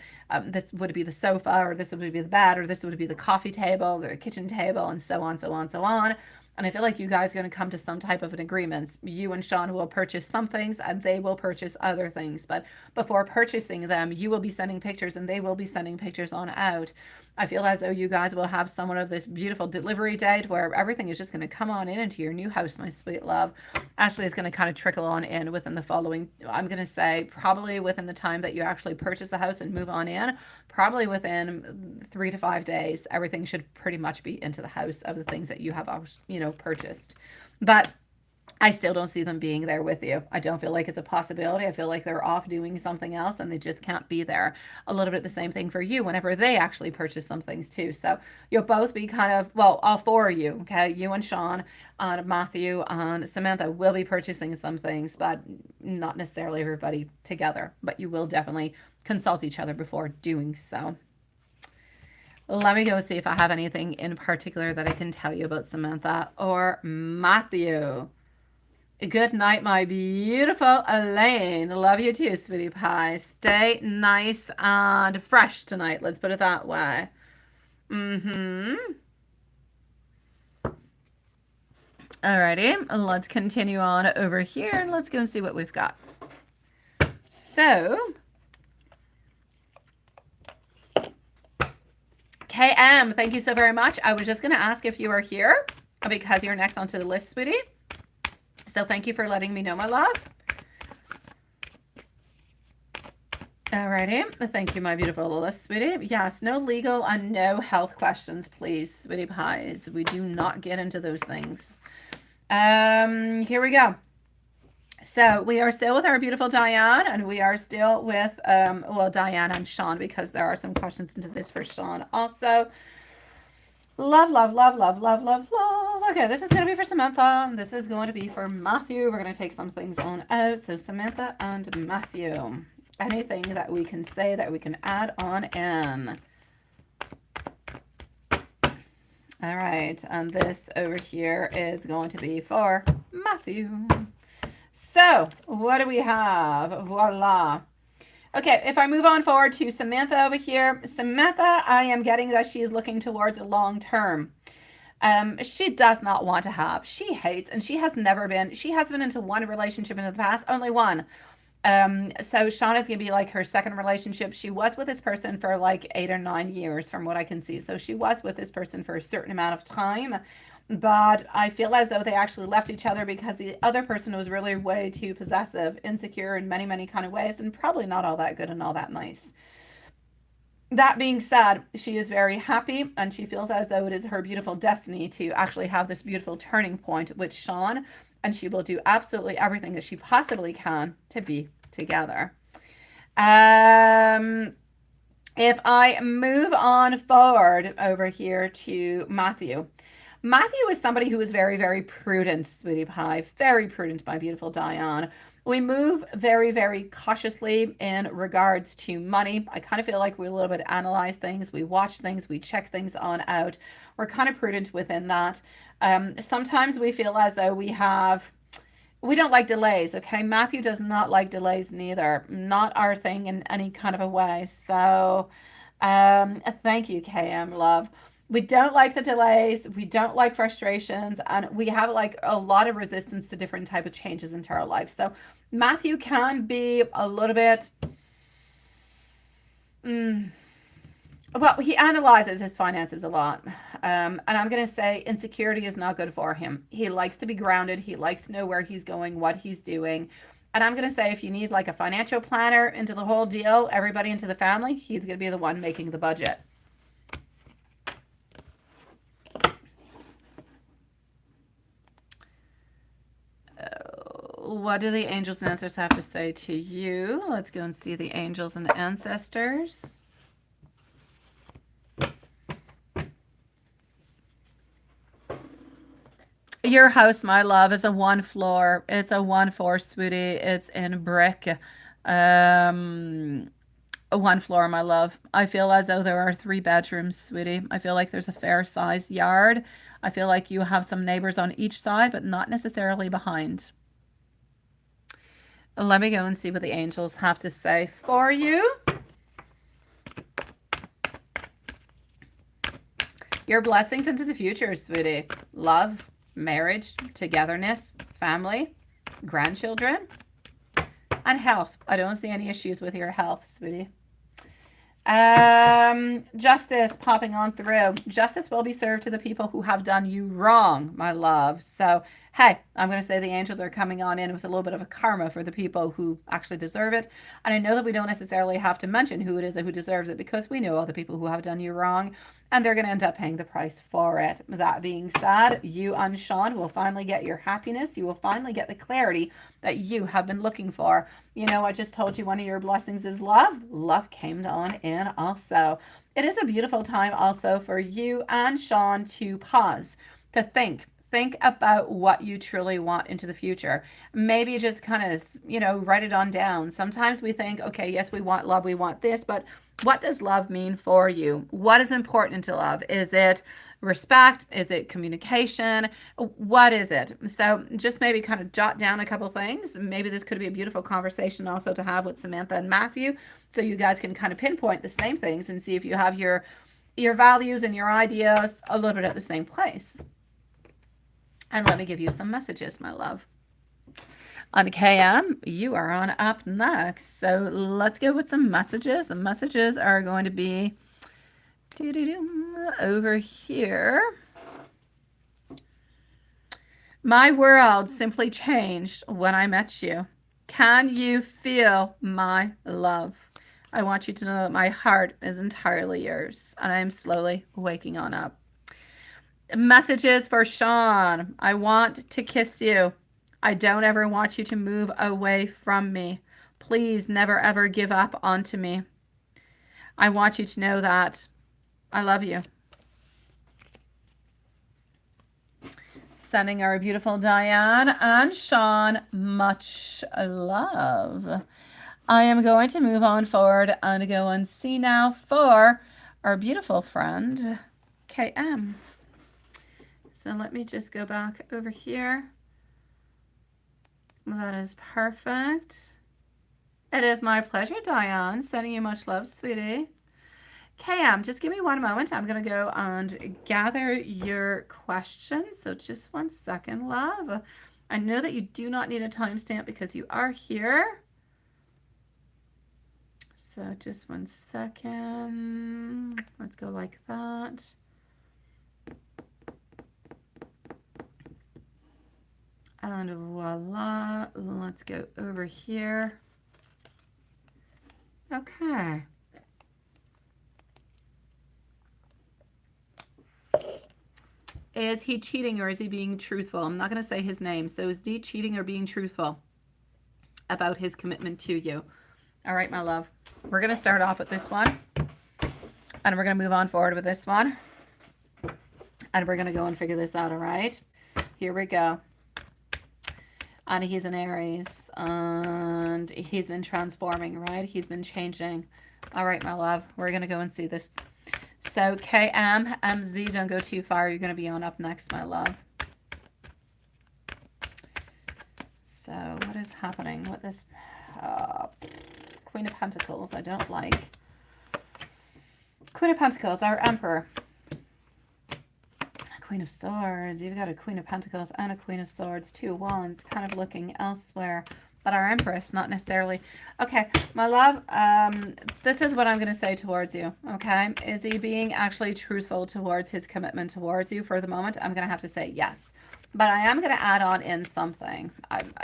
Speaker 1: this would be the sofa, or this would be the bed, or this would be the coffee table, or the kitchen table, and so on, so on, so on. And I feel like you guys are going to come to some type of an agreement. You and Sean will purchase some things and they will purchase other things. But before purchasing them, you will be sending pictures and they will be sending pictures on out. I feel as though you guys will have somewhat of this beautiful delivery date where everything is just going to come on in into your new house, my sweet love. Ashley is going to kind of trickle on in within the following, I'm going to say probably within the time that you actually purchase the house and move on in, probably within 3 to 5 days, everything should pretty much be into the house of the things that you have, you know, purchased. But I still don't see them being there with you. I don't feel like it's a possibility. I feel like they're off doing something else and they just can't be there. A little bit the same thing for you whenever they actually purchase some things too. So you'll both be kind of, well, all four of you, okay? You and Sean and Matthew and Samantha will be purchasing some things, but not necessarily everybody together. But you will definitely consult each other before doing so. Let me go see if I have anything in particular that I can tell you about Samantha or Matthew. Good night, my beautiful Elaine. Love you too, sweetie pie. Stay nice and fresh tonight. Let's put it that way. Alrighty, let's continue on over here and let's go and see what we've got. So, KM, thank you so very much. I was just going to ask if you are here because you're next onto the list, sweetie. So thank you for letting me know, my love. Alrighty. Thank you, my beautiful Lilith, sweetie. Yes, no legal and no health questions, please, sweetie pies. We do not get into those things. Here we go. So we are still with our beautiful Diane, and we are still with, well, Diane and Sean, because there are some questions into this for Sean also. Love, love, love, love, love, love, love. Okay, this is going to be for Samantha. This is going to be for Matthew. We're going to take some things on out. So Samantha and Matthew. Anything that we can say that we can add on in. All right, and this over here is going to be for Matthew. So, what do we have? Voila. Okay, if I move on forward to Samantha over here, Samantha, I am getting that she is looking towards a long term. She does not want to have. She hates, and she has never been. She has been into one relationship in the past, only one. So Sean is going to be like her second relationship. She was with this person for like 8 or 9 years from what I can see. So she was with this person for a certain amount of time. But I feel as though they actually left each other because the other person was really way too possessive, insecure in many, many kind of ways, and probably not all that good and all that nice. That being said, she is very happy and she feels as though it is her beautiful destiny to actually have this beautiful turning point with Sean, and she will do absolutely everything that she possibly can to be together. If I move on forward over here to Matthew. Matthew is somebody who is very, very prudent, sweetie pie. Very prudent, my beautiful Diane. We move very, very cautiously in regards to money. I kind of feel like we a little bit analyze things. We watch things. We check things on out. We're kind of prudent within that. Sometimes we feel as though we don't like delays, okay? Matthew does not like delays neither. Not our thing in any kind of a way. So, thank you, KM, love. We don't like the delays. We don't like frustrations. And we have like a lot of resistance to different type of changes into our life. So Matthew can be a little bit, well, he analyzes his finances a lot. And I'm going to say insecurity is not good for him. He likes to be grounded. He likes to know where he's going, what he's doing. And I'm going to say if you need like a financial planner into the whole deal, everybody into the family, he's going to be the one making the budget. What do the angels and ancestors have to say to you? Let's go and see the angels and ancestors. Your house, my love, is a 1 floor. It's a 1-4, sweetie. It's in brick. A 1 floor, my love. I feel as though there are 3 bedrooms, sweetie. I feel like there's a fair sized yard. I feel like you have some neighbors on each side, but not necessarily behind. Let me go and see what the angels have to say for you. Your blessings into the future, sweetie. Love, marriage, togetherness, family, grandchildren, and health. I don't see any issues with your health, sweetie. Justice popping on through. Justice will be served to the people who have done you wrong, my love. So hey, I'm going to say the angels are coming on in with a little bit of a karma for the people who actually deserve it. And I know that we don't necessarily have to mention who it is who deserves it, because we know all the people who have done you wrong, and they're going to end up paying the price for it. That being said, you and Sean will finally get your happiness. You will finally get the clarity that you have been looking for. You know, I just told you one of your blessings is love. Love came on in also. It is a beautiful time also for you and Sean to pause, to think about what you truly want into the future. Maybe just kind of, you know, write it on down. Sometimes we think, okay, yes, we want love, we want this, but what does love mean for you? What is important to love? Is it respect? Is it communication? What is it? So just maybe kind of jot down a couple things. Maybe this could be a beautiful conversation also to have with Samantha and Matthew, so you guys can kind of pinpoint the same things and see if you have your values and your ideas a little bit at the same place. And let me give you some messages, my love. On KM, you are on up next. So let's go with some messages. The messages are going to be over here. My world simply changed when I met you. Can you feel my love? I want you to know that my heart is entirely yours, and I am slowly waking on up. Messages for Sean. I want to kiss you. I don't ever want you to move away from me. Please never ever give up onto me. I want you to know that I love you. Sending our beautiful Diane and Sean much love. I am going to move on forward and go and see now for our beautiful friend KM. So let me just go back over here. That is perfect. It is my pleasure, Diane. Sending you much love, sweetie. KM, just give me one moment. I'm going to go and gather your questions. So just 1 second, love. I know that you do not need a timestamp because you are here. So just 1 second. Let's go like that. And voila, let's go over here. Okay. Is he cheating or is he being truthful? I'm not going to say his name. So is he cheating or being truthful about his commitment to you? All right, my love. We're going to start off with this one. And we're going to move on forward with this one. And we're going to go and figure this out, all right? Here we go. And he's an Aries, and he's been transforming, right? He's been changing. All right, my love, we're going to go and see this. So KM, MZ, don't go too far. You're going to be on up next, my love. So what is happening with this Queen of Pentacles? I don't like. Queen of Pentacles, our Emperor. Queen of Swords. You've got a Queen of Pentacles and a Queen of Swords. 2 Wands, kind of looking elsewhere. But our Empress, not necessarily. Okay, my love, this is what I'm going to say towards you, okay? Is he being actually truthful towards his commitment towards you for the moment? I'm going to have to say yes. But I am going to add on in something.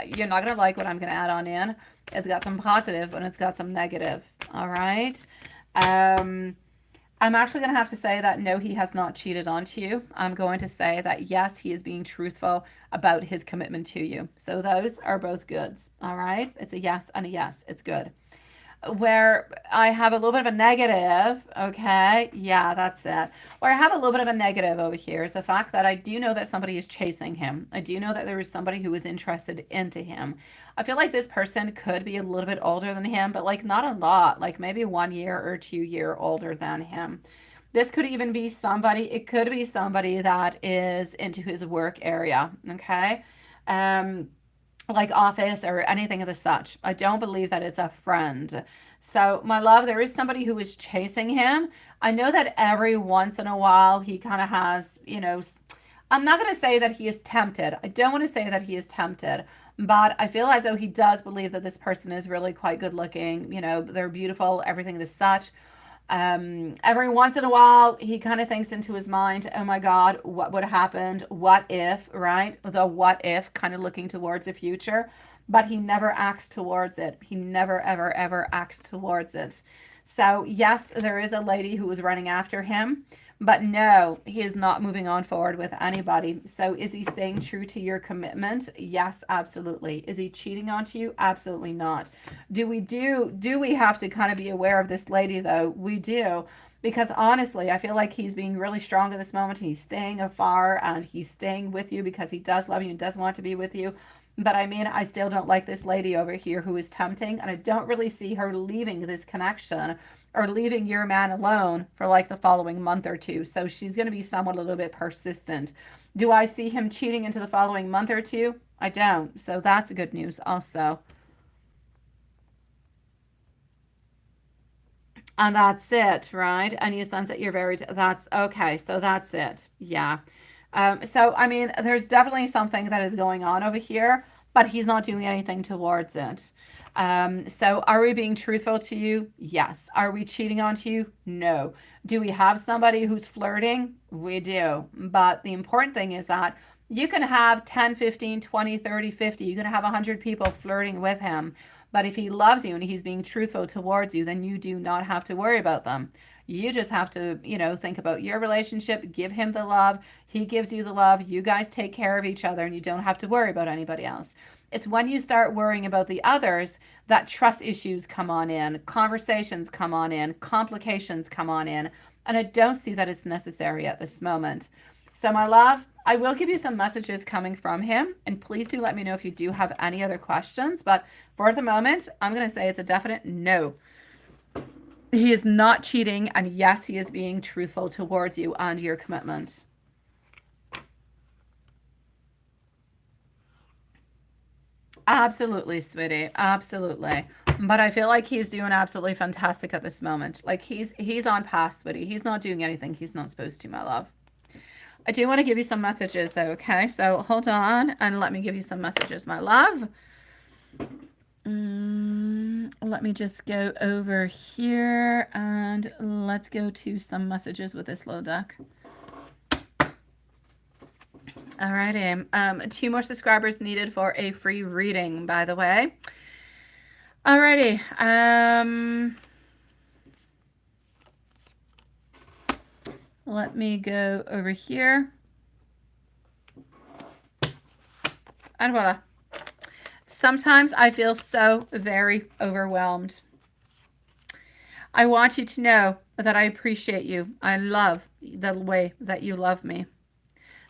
Speaker 1: You're not going to like what I'm going to add on in. It's got some positive and it's got some negative, all right? I'm actually going to have to say that no, he has not cheated onto you. I'm going to say that yes, he is being truthful about his commitment to you. So those are both goods, all right? It's a yes and a yes. It's good. Where I have a little bit of a negative, okay? Yeah, that's it. Where I have a little bit of a negative over here is the fact that I do know that somebody is chasing him. I do know that there is somebody who is interested into him. I feel like this person could be a little bit older than him, but like not a lot, like maybe 1 year or 2 year older than him. This could even be somebody, it could be somebody that is into his work area, okay? Like office or anything of the such. I don't believe that it's a friend. So, my love, there is somebody who is chasing him. I know that every once in a while he kind of has, you know, I'm not going to say that he is tempted. I don't want to say that he is tempted, but I feel as though he does believe that this person is really quite good looking. You know, they're beautiful, everything of the such. Every once in a while, he kind of thinks into his mind, oh my God, what would have happened? What if, right? The what if, kind of looking towards the future, but he never acts towards it. He never, ever, ever acts towards it. So yes, there is a lady who is running after him, but no, he is not moving on forward with anybody. So is he staying true to your commitment? Yes, absolutely. Is he cheating onto you? Absolutely not. Do we have to kind of be aware of this lady though? We do. Because honestly, I feel like he's being really strong at this moment. He's staying afar and he's staying with you because he does love you and does want to be with you. But I mean, I still don't like this lady over here who is tempting, and I don't really see her leaving this connection or leaving your man alone for like the following month or two. So she's going to be somewhat a little bit persistent. Do I see him cheating into the following month or two? I don't. So that's good news also. And that's it, right? And you sense that you're very, that's okay. So that's it. Yeah. So, I mean, there's definitely something that is going on over here, but he's not doing anything towards it. So are we being truthful to you? Yes. Are we cheating on you? No. Do we have somebody who's flirting? We do. But the important thing is that you can have 10, 15, 20, 30, 50. You can have 100 people flirting with him. But if he loves you and he's being truthful towards you, then you do not have to worry about them. You just have to, you know, think about your relationship, give him the love, he gives you the love, you guys take care of each other, and you don't have to worry about anybody else. It's when you start worrying about the others that trust issues come on in, conversations come on in, complications come on in, and I don't see that it's necessary at this moment. So, my love, I will give you some messages coming from him, and please do let me know if you do have any other questions. But for the moment, I'm going to say it's a definite no. He is not cheating, and yes, he is being truthful towards you and your commitment. Absolutely, sweetie. Absolutely. But I feel like he's doing absolutely fantastic at this moment. Like he's on path, sweetie. He's not doing anything he's not supposed to, my love. I do want to give you some messages though, okay? So hold on and let me give you some messages, my love. Let me just go over here and let's go to some messages with this little duck. Alrighty, 2 more subscribers needed for a free reading, by the way. Alrighty, let me go over here. And voila. Sometimes I feel so very overwhelmed. I want you to know that I appreciate you. I love the way that you love me.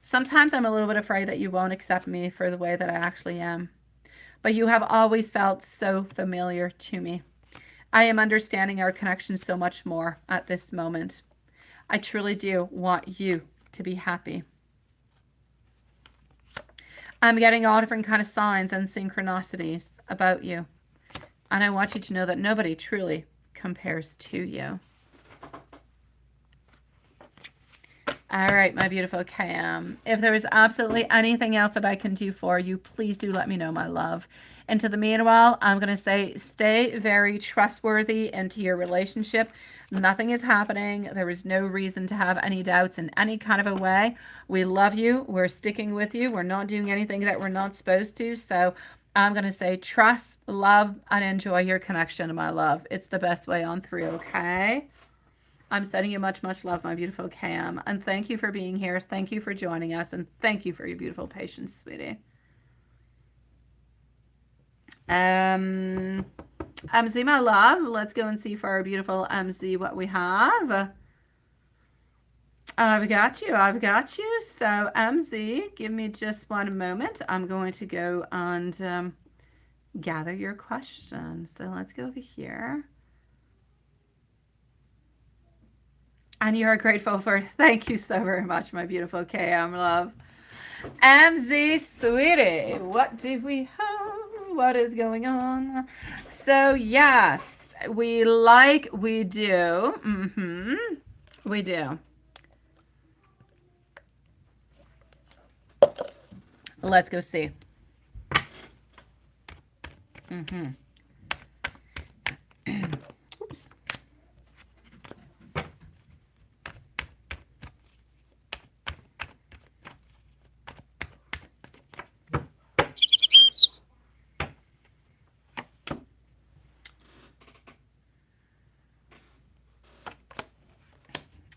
Speaker 1: Sometimes I'm a little bit afraid that you won't accept me for the way that I actually am. But you have always felt so familiar to me. I am understanding our connection so much more at this moment. I truly do want you to be happy. I'm getting all different kind of signs and synchronicities about you. And I want you to know that nobody truly compares to you. All right, my beautiful Cam. If there is absolutely anything else that I can do for you, please do let me know, my love. And to the meanwhile, I'm going to say stay very trustworthy into your relationship. Nothing is happening. There is no reason to have any doubts in any kind of a way. We love you. We're sticking with you. We're not doing anything that we're not supposed to. So I'm going to say trust, love, and enjoy your connection, my love. It's the best way on through, okay? I'm sending you much, much love, my beautiful Cam. And thank you for being here. Thank you for joining us. And thank you for your beautiful patience, sweetie. MZ, my love. Let's go and see for our beautiful MZ what we have. I've got you. I've got you. So, MZ, give me just one moment. I'm going to go and gather your question. So, let's go over here. And you are grateful for, thank you so very much, my beautiful KM love. MZ, sweetie, what do we have? What is going on? So, yes, we do. We do. Let's go see. Oops.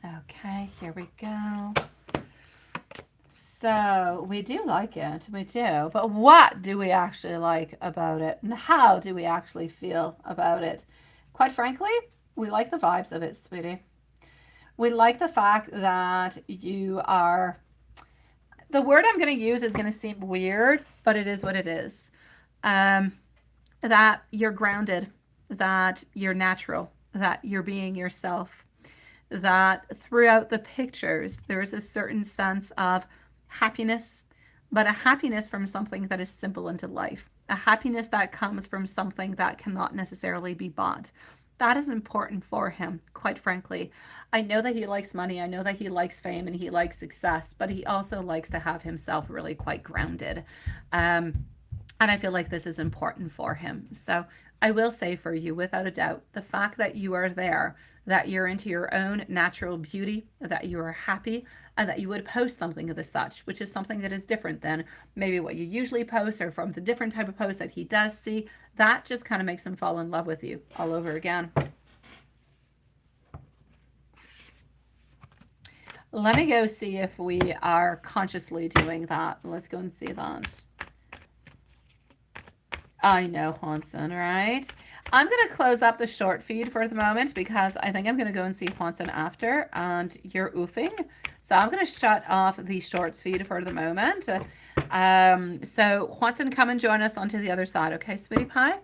Speaker 1: Okay, here we go. So we do like it, we do. But what do we actually like about it? And how do we actually feel about it? Quite frankly, we like the vibes of it, sweetie. We like the fact that you are, the word I'm going to use is going to seem weird, but it is what it is. That you're grounded, that you're natural, that you're being yourself, that throughout the pictures, there is a certain sense of happiness, but a happiness from something that is simple into life, a happiness that comes from something that cannot necessarily be bought. That is important for him, quite frankly. I know that he likes money, I know that he likes fame and he likes success, but he also likes to have himself really quite grounded. And I feel like this is important for him. So I will say for you, without a doubt, the fact that you are there, that you're into your own natural beauty, that you are happy, and that you would post something of the such, which is something that is different than maybe what you usually post or from the different type of post that he does see, that just kind of makes him fall in love with you all over again. Let me go see if we are consciously doing that. Let's go and see that. I know, Hanson, right? I'm going to close up the short feed for the moment because I think I'm going to go and see Hanson after, and you're oofing. So I'm going to shut off the shorts feed for the moment. So Hanson, come and join us onto the other side. Okay, sweetie pie?